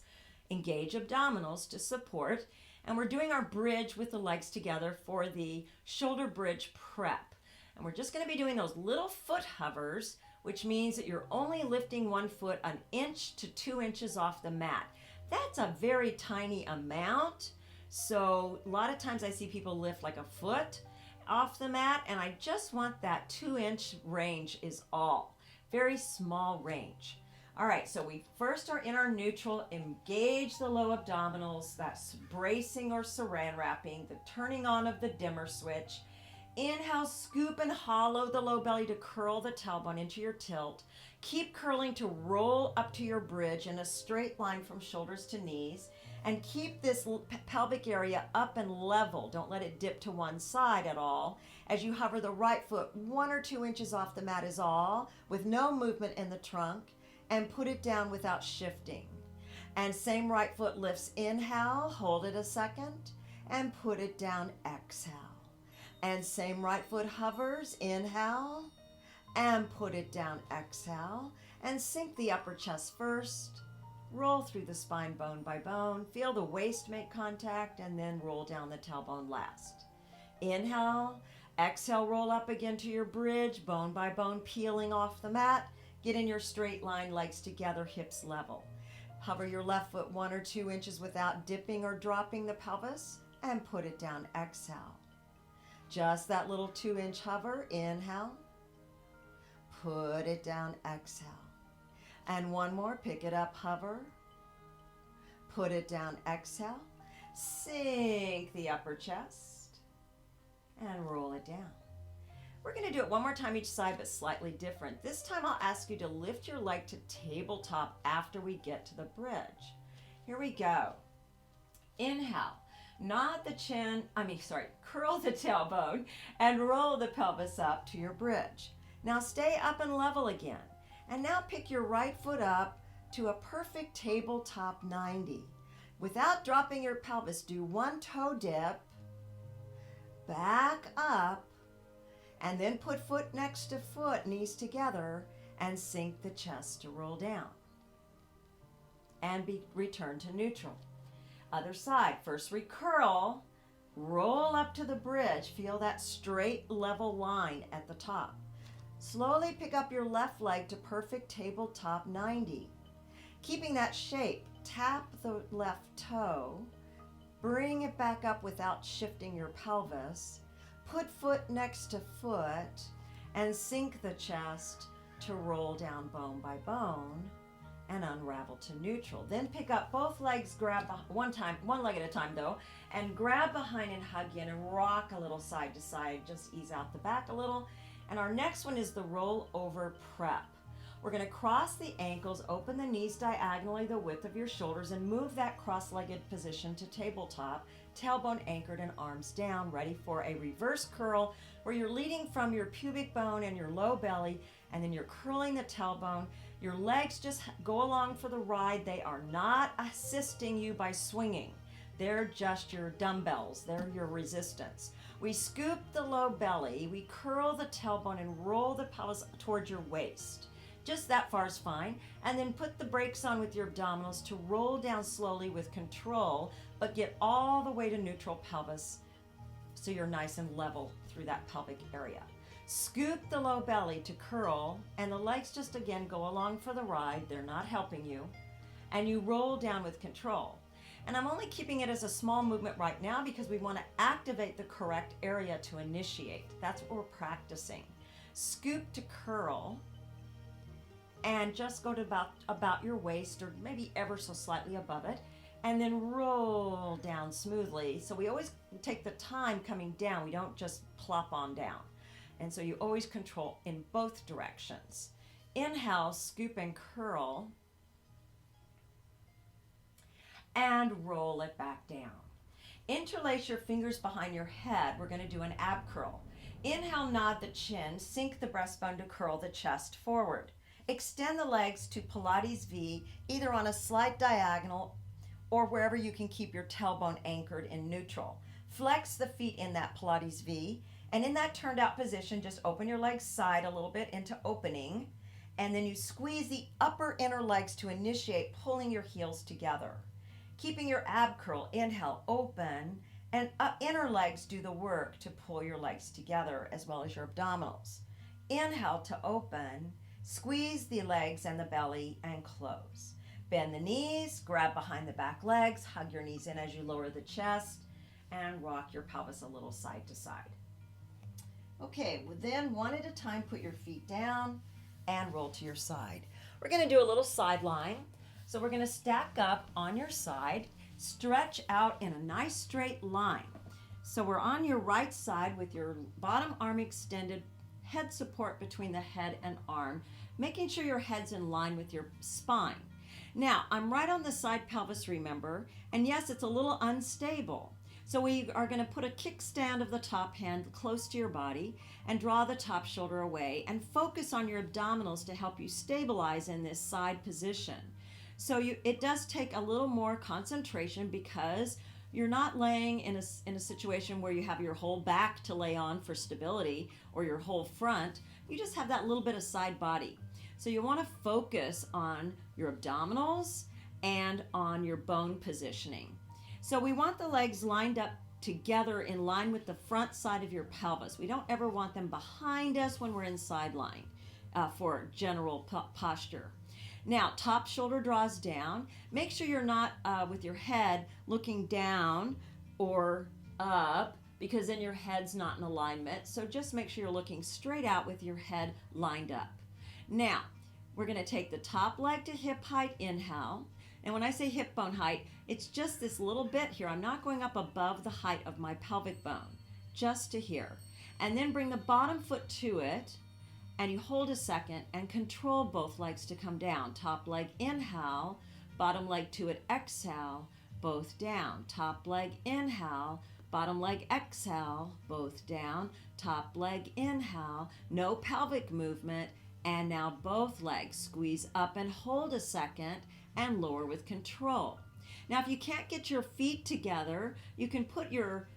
Engage abdominals to support. And we're doing our bridge with the legs together for the shoulder bridge prep. And we're just going to be doing those little foot hovers, which means that you're only lifting one foot 1 inch to 2 inches off the mat. That's a very tiny amount. So a lot of times I see people lift like a foot off the mat, and I just want that 2-inch range is all. Very small range. All right, so we first are in our neutral. Engage the low abdominals. That's bracing or saran wrapping, the turning on of the dimmer switch. Inhale, scoop and hollow the low belly to curl the tailbone into your tilt. Keep curling to roll up to your bridge in a straight line from shoulders to knees. And keep this pelvic area up and level. Don't let it dip to one side at all. As you hover the right foot 1 or 2 inches off the mat is all, with no movement in the trunk, and put it down without shifting. And same right foot lifts, inhale, hold it a second, and put it down, exhale. And same right foot hovers, inhale, and put it down, exhale. And sink the upper chest first. Roll through the spine bone by bone. Feel the waist make contact, and then roll down the tailbone last. Inhale, exhale, roll up again to your bridge, bone by bone, peeling off the mat. Get in your straight line, legs together, hips level. Hover your left foot 1 or 2 inches without dipping or dropping the pelvis, and put it down, exhale. Just that little 2-inch hover, inhale. Put it down, exhale. And one more, pick it up, hover. Put it down, exhale. Sink the upper chest and roll it down. We're going to do it one more time each side, but slightly different. This time I'll ask you to lift your leg to tabletop after we get to the bridge. Here we go. Inhale. Nod the chin, curl the tailbone and roll the pelvis up to your bridge. Now stay up and level again. And now pick your right foot up to a perfect tabletop 90. Without dropping your pelvis, do one toe dip, back up, and then put foot next to foot, knees together, and sink the chest to roll down. And return to neutral. Other side, first recurl, roll up to the bridge, feel that straight level line at the top. Slowly pick up your left leg to perfect tabletop 90. Keeping that shape, tap the left toe, bring it back up without shifting your pelvis, put foot next to foot, and sink the chest to roll down bone by bone and unravel to neutral. Then pick up both legs, grab one leg at a time though, and grab behind and hug in and rock a little side to side. Just ease out the back a little. And our next one is the roll over prep. We're going to cross the ankles, open the knees diagonally the width of your shoulders, and move that cross-legged position to tabletop, tailbone anchored and arms down, ready for a reverse curl where you're leading from your pubic bone and your low belly, and then you're curling the tailbone. Your legs just go along for the ride. They are not assisting you by swinging. They're just your dumbbells. They're your resistance. We scoop the low belly, we curl the tailbone and roll the pelvis towards your waist. Just that far is fine. And then put the brakes on with your abdominals to roll down slowly with control, but get all the way to neutral pelvis so you're nice and level through that pelvic area. Scoop the low belly to curl, and the legs just again go along for the ride. They're not helping you. And you roll down with control. And I'm only keeping it as a small movement right now because we want to activate the correct area to initiate. That's what we're practicing. Scoop to curl, and just go to about your waist or maybe ever so slightly above it, and then roll down smoothly. So we always take the time coming down. We don't just plop on down. And so you always control in both directions. Inhale, scoop and curl, and roll it back down. Interlace your fingers behind your head. We're going to do an ab curl. Inhale, nod the chin, sink the breastbone to curl the chest forward. Extend the legs to Pilates V, either on a slight diagonal or wherever you can keep your tailbone anchored in neutral. Flex the feet in that Pilates V, and in that turned out position, just open your legs side a little bit into opening, and then you squeeze the upper inner legs to initiate pulling your heels together. Keeping your ab curl, inhale, open, and inner legs do the work to pull your legs together as well as your abdominals. Inhale to open, squeeze the legs and the belly and close. Bend the knees, grab behind the back legs, hug your knees in as you lower the chest, and rock your pelvis a little side to side. Okay, well then one at a time, put your feet down and roll to your side. We're going to do a little sideline. So we're going to stack up on your side, stretch out in a nice straight line. So we're on your right side with your bottom arm extended, head support between the head and arm, making sure your head's in line with your spine. Now, I'm right on the side pelvis, remember, and yes, it's a little unstable. So we are going to put a kickstand of the top hand close to your body and draw the top shoulder away and focus on your abdominals to help you stabilize in this side position. So it does take a little more concentration because you're not laying in a situation where you have your whole back to lay on for stability or your whole front. You just have that little bit of side body. So you want to focus on your abdominals and on your bone positioning. So we want the legs lined up together in line with the front side of your pelvis. We don't ever want them behind us when we're in side line for general posture. Now, top shoulder draws down. Make sure you're not with your head looking down or up, because then your head's not in alignment. So just make sure you're looking straight out with your head lined up. Now, we're going to take the top leg to hip height, inhale. And when I say hip bone height, it's just this little bit here. I'm not going up above the height of my pelvic bone, just to here. And then bring the bottom foot to it, and you hold a second and control both legs to come down. Top leg, inhale, bottom leg to it, exhale, both down. Top leg, inhale, bottom leg, exhale, both down. Top leg, inhale, no pelvic movement, and now both legs. Squeeze up and hold a second and lower with control. Now, if you can't get your feet together, you can put your,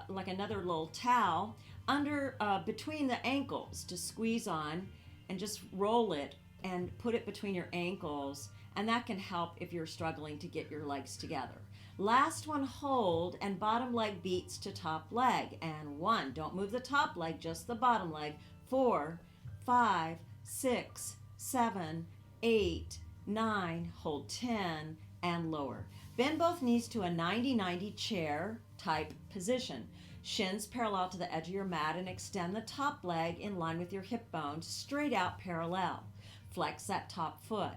like another little towel under between the ankles to squeeze on, and just roll it and put it between your ankles, and that can help if you're struggling to get your legs together. Last one, hold, and bottom leg beats to top leg. And 1, don't move the top leg, just the bottom leg. 4, 5, 6, 7, 8, 9, hold 10, and lower. Bend both knees to a 90-90 chair type position. Shins parallel to the edge of your mat, and extend the top leg in line with your hip bone, straight out parallel. Flex that top foot.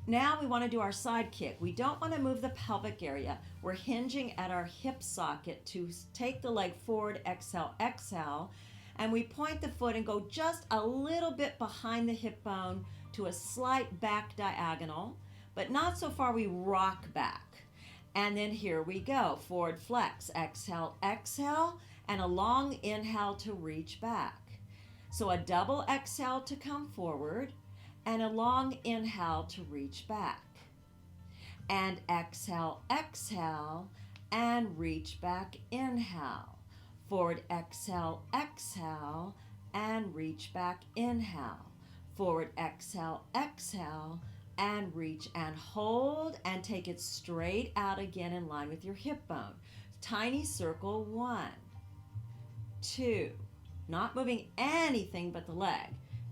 Now we want to do our side kick. We don't want to move the pelvic area. We're hinging at our hip socket to take the leg forward, exhale, exhale, and we point the foot and go just a little bit behind the hip bone to a slight back diagonal, but not so far we rock back. And then here we go, forward flex, exhale, exhale, and a long inhale to reach back. So a double exhale to come forward, and a long inhale to reach back. And exhale, exhale, and reach back, inhale. Forward exhale, exhale, and reach back, inhale. Forward exhale, exhale, and reach and hold, and take it straight out again in line with your hip bone. Tiny circle, 1, 2, not moving anything but the leg,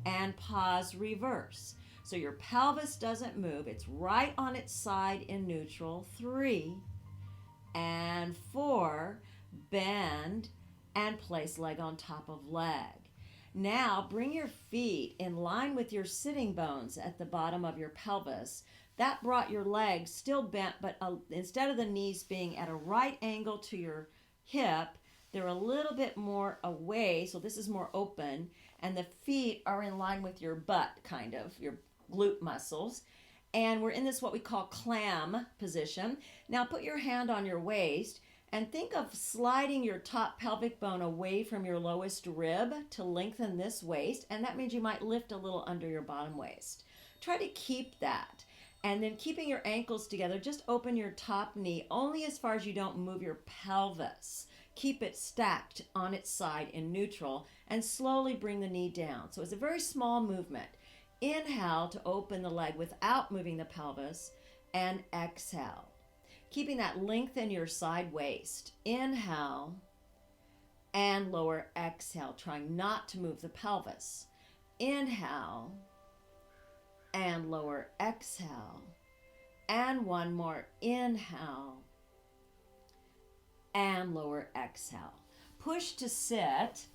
and pause, reverse. So your pelvis doesn't move, it's right on its side in neutral. 3 and 4, bend and place leg on top of leg. Now bring your feet in line with your sitting bones at the bottom of your pelvis. That brought your legs still bent, but instead of the knees being at a right angle to your hip, they're a little bit more away, so this is more open, and the feet are in line with your butt, kind of, your glute muscles. And we're in this what we call clam position. Now put your hand on your waist and think of sliding your top pelvic bone away from your lowest rib to lengthen this waist, and that means you might lift a little under your bottom waist. Try to keep that. And then keeping your ankles together, just open your top knee only as far as you don't move your pelvis. Keep it stacked on its side in neutral, and slowly bring the knee down. So it's a very small movement. Inhale to open the leg without moving the pelvis, and exhale. Keeping that length in your side waist. Inhale and lower, exhale, trying not to move the pelvis. Inhale and lower, exhale. And one more, inhale and lower, exhale. Push to sit.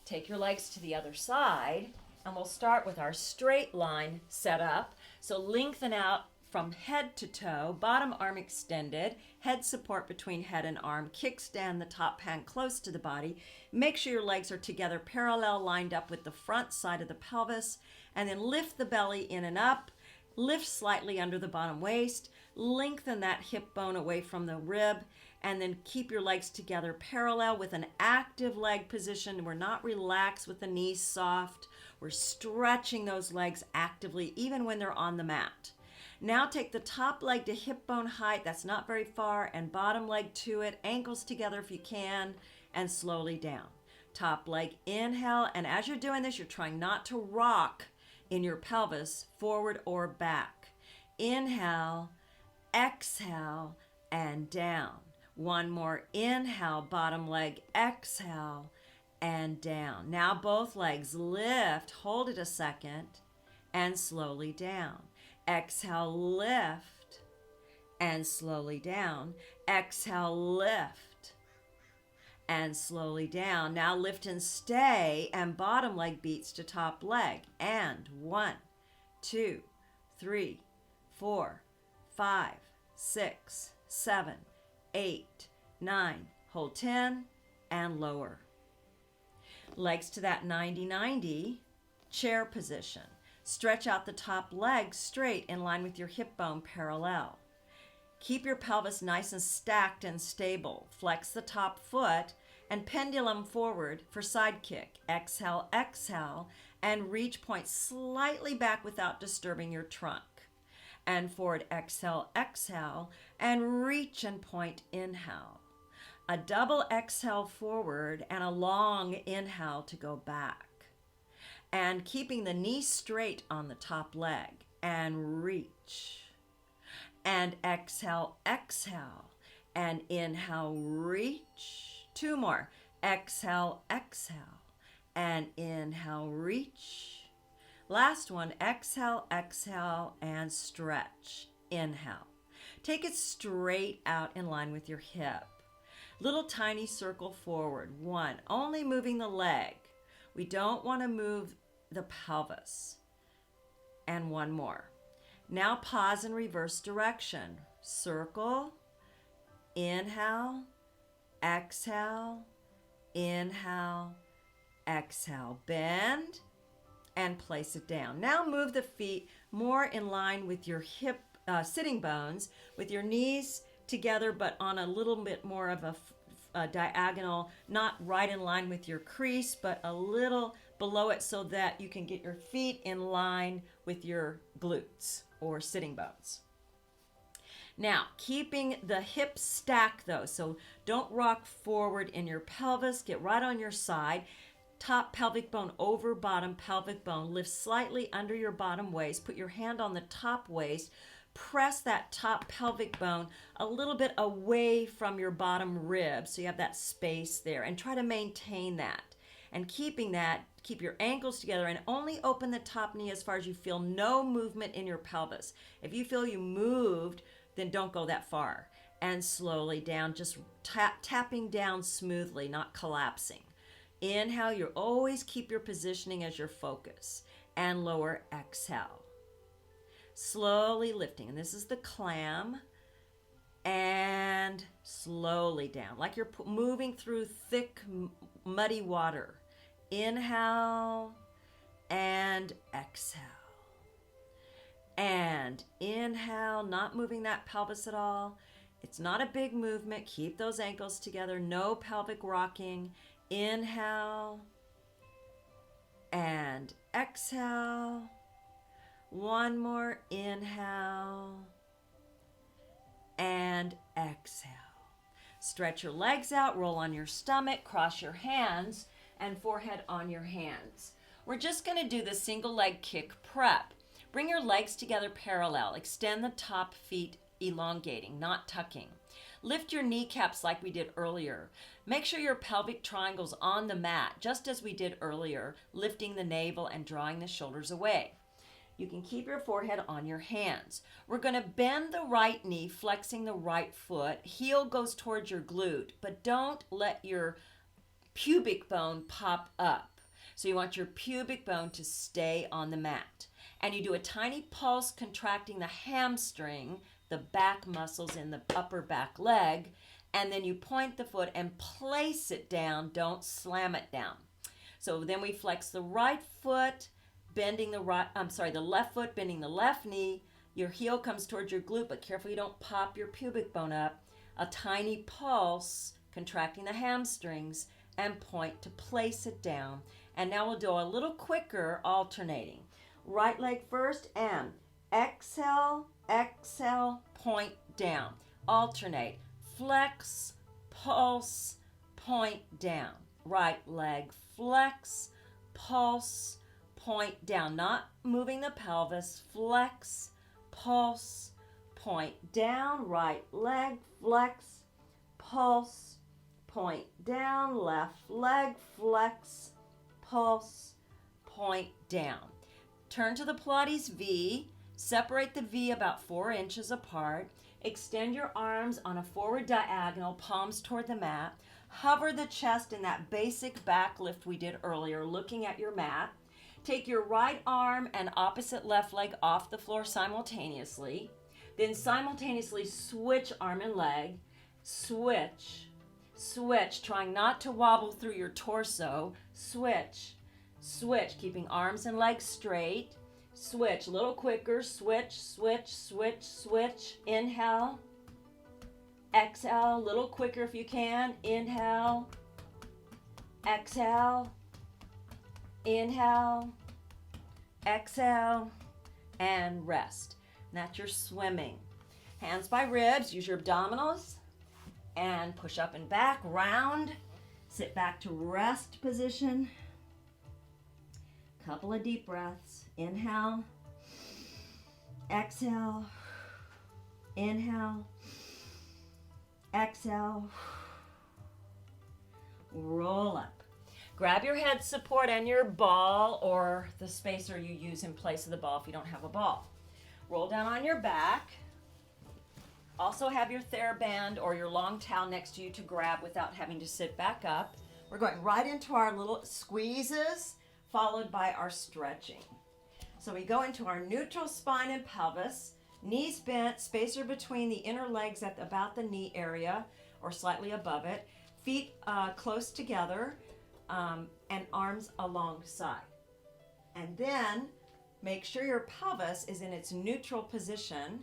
Take your legs to the other side, and we'll start with our straight line set up. So lengthen out from head to toe, bottom arm extended, head support between head and arm, kickstand the top hand close to the body. Make sure your legs are together, parallel, lined up with the front side of the pelvis, and then lift the belly in and up, lift slightly under the bottom waist, lengthen that hip bone away from the rib, and then keep your legs together parallel with an active leg position. We're not relaxed with the knees soft. We're stretching those legs actively, even when they're on the mat. Now take the top leg to hip bone height, that's not very far, and bottom leg to it, ankles together if you can, and slowly down. Top leg, inhale, and as you're doing this, you're trying not to rock in your pelvis, forward or back. Inhale, exhale, and down. One more, inhale, bottom leg, exhale, and down. Now both legs lift, hold it a second, and slowly down. Exhale, lift, and slowly down. Exhale, lift, and slowly down. Now lift and stay, and bottom leg beats to top leg. And 1, 2, 3, 4, 5, 6, 7, 8, 9. Hold 10 and lower. Legs to that 90-90 chair position. Stretch out the top leg straight in line with your hip bone parallel. Keep your pelvis nice and stacked and stable. Flex the top foot and pendulum forward for side kick. Exhale, exhale, and reach point slightly back without disturbing your trunk. And forward, exhale, exhale, and reach and point, inhale. A double exhale forward and a long inhale to go back. And keeping the knee straight on the top leg, and reach. And exhale, exhale, and inhale, reach. 2 more. Exhale, exhale, and inhale, reach. Last one, exhale, exhale, and stretch. Inhale. Take it straight out in line with your hip. Little tiny circle forward. 1, only moving the leg. We don't want to move the pelvis. And 1 more. Now pause in reverse direction. Circle, inhale, exhale, inhale, exhale. Bend and place it down. Now move the feet more in line with your hip sitting bones, with your knees together but on a little bit more of a diagonal, not right in line with your crease, but a little below it so that you can get your feet in line with your glutes or sitting bones. Now, keeping the hips stacked though, so don't rock forward in your pelvis, get right on your side. Top pelvic bone over bottom pelvic bone, lift slightly under your bottom waist, put your hand on the top waist, press that top pelvic bone a little bit away from your bottom rib so you have that space there, and try to maintain that. And keeping that, keep your ankles together and only open the top knee as far as you feel no movement in your pelvis. If you feel you moved, then don't go that far. And slowly down, just tapping down smoothly, not collapsing. Inhale, you always keep your positioning as your focus. And lower, exhale. Slowly lifting, and this is the clam. And slowly down, like you're moving through thick, muddy water. Inhale and exhale. And inhale, not moving that pelvis at all. It's not a big movement. Keep those ankles together. No pelvic rocking. Inhale and exhale. 1 more. Inhale and exhale. Stretch your legs out. Roll on your stomach. Cross your hands and forehead on your hands. We're just going to do the single leg kick prep. Bring your legs together parallel. Extend the top feet, elongating, not tucking. Lift your kneecaps like we did earlier. Make sure your pelvic triangle's on the mat, just as we did earlier, lifting the navel and drawing the shoulders away. You can keep your forehead on your hands. We're going to bend the right knee, flexing the right foot. Heel goes towards your glute, but don't let your pubic bone pop up. So you want your pubic bone to stay on the mat. And you do a tiny pulse contracting the hamstring, the back muscles in the upper back leg, and then you point the foot and place it down. Don't slam it down. So then we flex the right foot, bending the left foot, bending the left knee. Your heel comes towards your glute, but careful you don't pop your pubic bone up. A tiny pulse, contracting the hamstrings, and point to place it down. And now we'll do a little quicker, alternating. Right leg first, and exhale, exhale, point down. Alternate. Flex, pulse, point down. Right leg, flex, pulse, point down. Not moving the pelvis. Flex, pulse, point down. Right leg, flex, pulse, point down. Left leg, flex, pulse, point down. Turn to the Pilates V. Separate the V about 4 inches apart. Extend your arms on a forward diagonal, palms toward the mat. Hover the chest in that basic back lift we did earlier, looking at your mat. Take your right arm and opposite left leg off the floor simultaneously. Then simultaneously switch arm and leg. Switch, switch, trying not to wobble through your torso. Switch, switch, keeping arms and legs straight. Switch, a little quicker. Switch, switch, switch, switch. Inhale. Exhale, a little quicker if you can. Inhale. Exhale. Inhale. Exhale. And rest. And that's your swimming. Hands by ribs. Use your abdominals. And push up and back. Round. Sit back to rest position. Couple of deep breaths. Inhale. Exhale. Inhale. Exhale. Roll up. Grab your head support and your ball or the spacer you use in place of the ball if you don't have a ball. Roll down on your back. Also have your TheraBand or your long towel next to you to grab without having to sit back up. We're going right into our little squeezes, followed by our stretching. So we go into our neutral spine and pelvis, knees bent, spacer between the inner legs at about the knee area or slightly above it, feet close together, and arms alongside. And then make sure your pelvis is in its neutral position.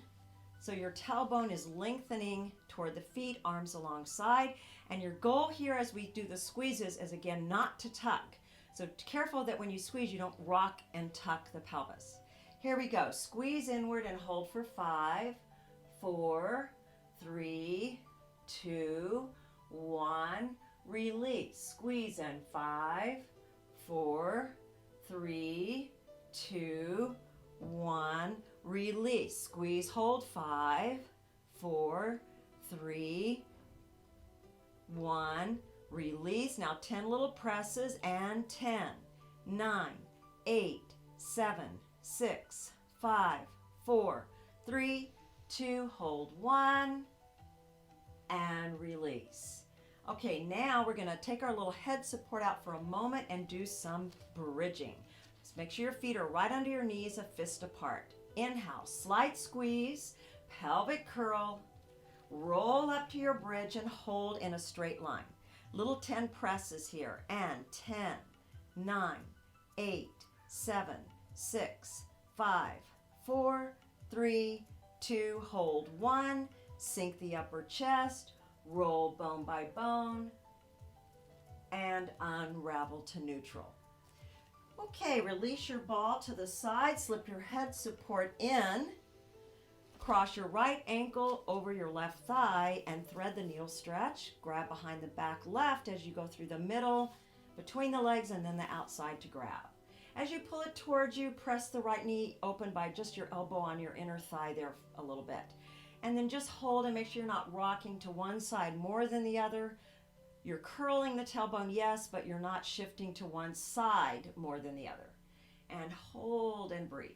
So your tailbone is lengthening toward the feet, arms alongside. And your goal here as we do the squeezes is again not to tuck. So careful that when you squeeze, you don't rock and tuck the pelvis. Here we go. Squeeze inward and hold for 5, 4, 3, 2, 1. Release. Squeeze in 5, 4, 3, 2, 1. Release. Squeeze, hold 5, 4, 3, 1. Release. Now 10 little presses and 10, 9, 8, 7, 6, 5, 4, 3, 2, hold 1, and release. Okay, now we're going to take our little head support out for a moment and do some bridging. Just make sure your feet are right under your knees, a fist apart. Inhale, slight squeeze, pelvic curl, roll up to your bridge and hold in a straight line. Little 10 presses here, and 10, 9, 8, 7, 6, 5, 4, 3, 2, hold 1, sink the upper chest, roll bone by bone, and unravel to neutral. Okay, release your ball to the side, slip your head support in, cross your right ankle over your left thigh and thread the needle stretch. Grab behind the back left as you go through the middle, between the legs, and then the outside to grab. As you pull it towards you, press the right knee open by just your elbow on your inner thigh there a little bit. And then just hold and make sure you're not rocking to one side more than the other. You're curling the tailbone, yes, but you're not shifting to one side more than the other. And hold and breathe.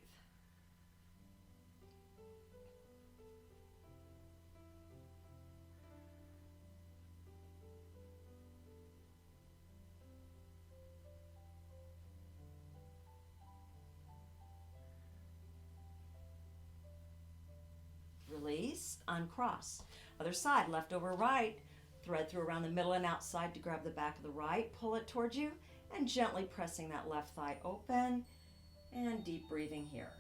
release, uncross. Other side, left over right, thread through around the middle and outside to grab the back of the right, pull it towards you, and gently pressing that left thigh open, and deep breathing here.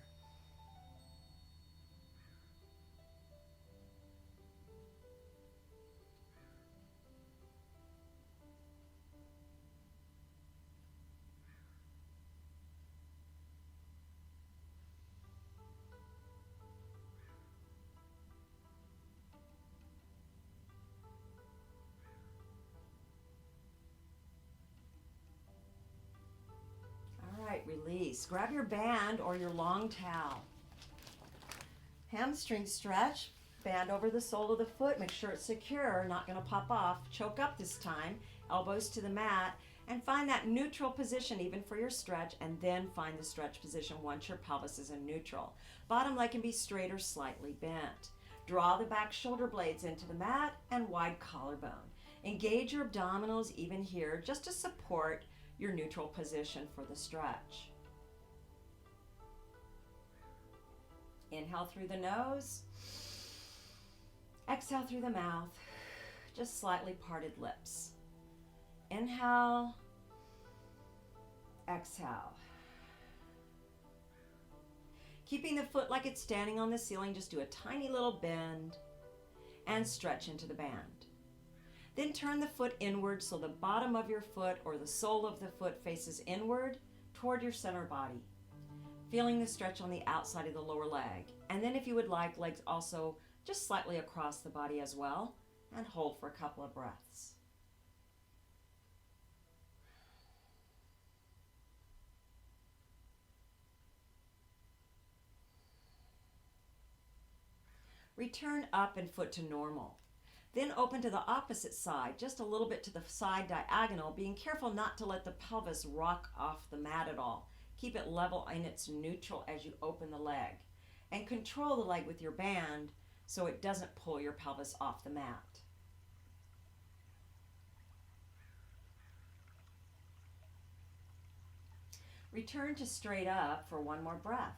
Release. Grab your band or your long towel. Hamstring stretch. Band over the sole of the foot. Make sure it's secure, not going to pop off. Choke up this time. Elbows to the mat. And find that neutral position even for your stretch, and then find the stretch position once your pelvis is in neutral. Bottom leg can be straight or slightly bent. Draw the back shoulder blades into the mat and wide collarbone. Engage your abdominals even here just to support your neutral position for the stretch. Inhale through the nose. Exhale through the mouth. Just slightly parted lips. Inhale. Exhale. Keeping the foot like it's standing on the ceiling, just do a tiny little bend and stretch into the band. Then turn the foot inward so the bottom of your foot or the sole of the foot faces inward toward your center body. Feeling the stretch on the outside of the lower leg. And then if you would like, legs also just slightly across the body as well. And hold for a couple of breaths. Return up and foot to normal. Then open to the opposite side, just a little bit to the side diagonal, being careful not to let the pelvis rock off the mat at all. Keep it level in its neutral as you open the leg. And control the leg with your band so it doesn't pull your pelvis off the mat. Return to straight up for one more breath.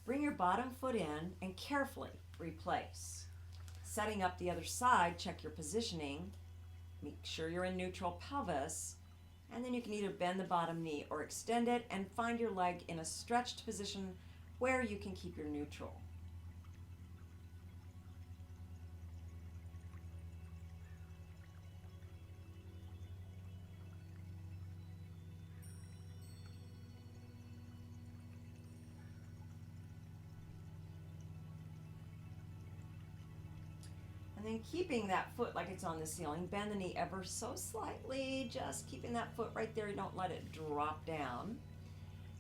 Bring your bottom foot in and carefully replace. Setting up the other side, check your positioning. Make sure you're in neutral pelvis. And then you can either bend the bottom knee or extend it and find your leg in a stretched position where you can keep your neutral. And then keeping that foot like it's on the ceiling, bend the knee ever so slightly, just keeping that foot right there. You don't let it drop down.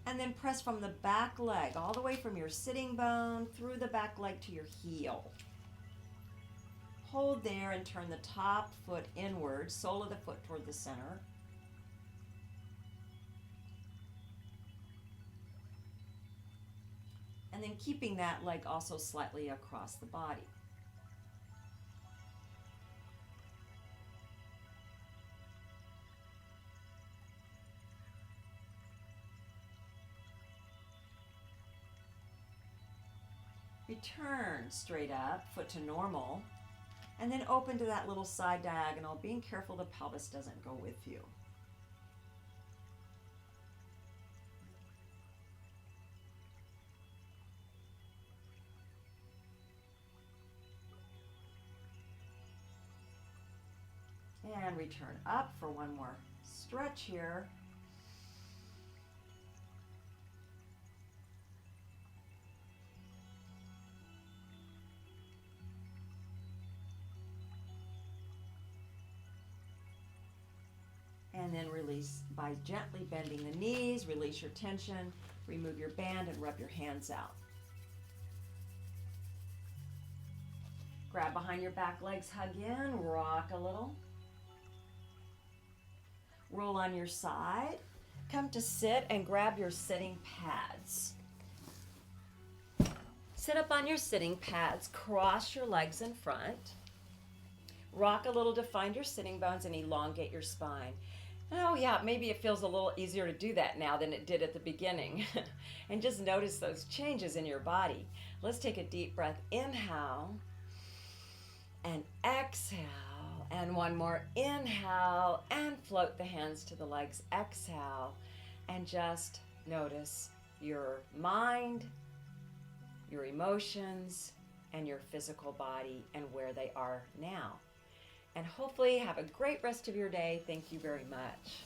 And then press from the back leg, all the way from your sitting bone through the back leg to your heel. Hold there and turn the top foot inward, sole of the foot toward the center. And then keeping that leg also slightly across the body. Return straight up, foot to normal, and then open to that little side diagonal, being careful the pelvis doesn't go with you. And return up for one more stretch here. And then release by gently bending the knees, release your tension, remove your band and rub your hands out. Grab behind your back legs, hug in, rock a little. Roll on your side. Come to sit and grab your sitting pads. Sit up on your sitting pads, cross your legs in front. Rock a little to find your sitting bones and elongate your spine. Oh, yeah, maybe it feels a little easier to do that now than it did at the beginning. And just notice those changes in your body. Let's take a deep breath. Inhale and exhale. And one more. Inhale and float the hands to the legs. Exhale. And just notice your mind, your emotions, and your physical body and where they are now. And hopefully have a great rest of your day. Thank you very much.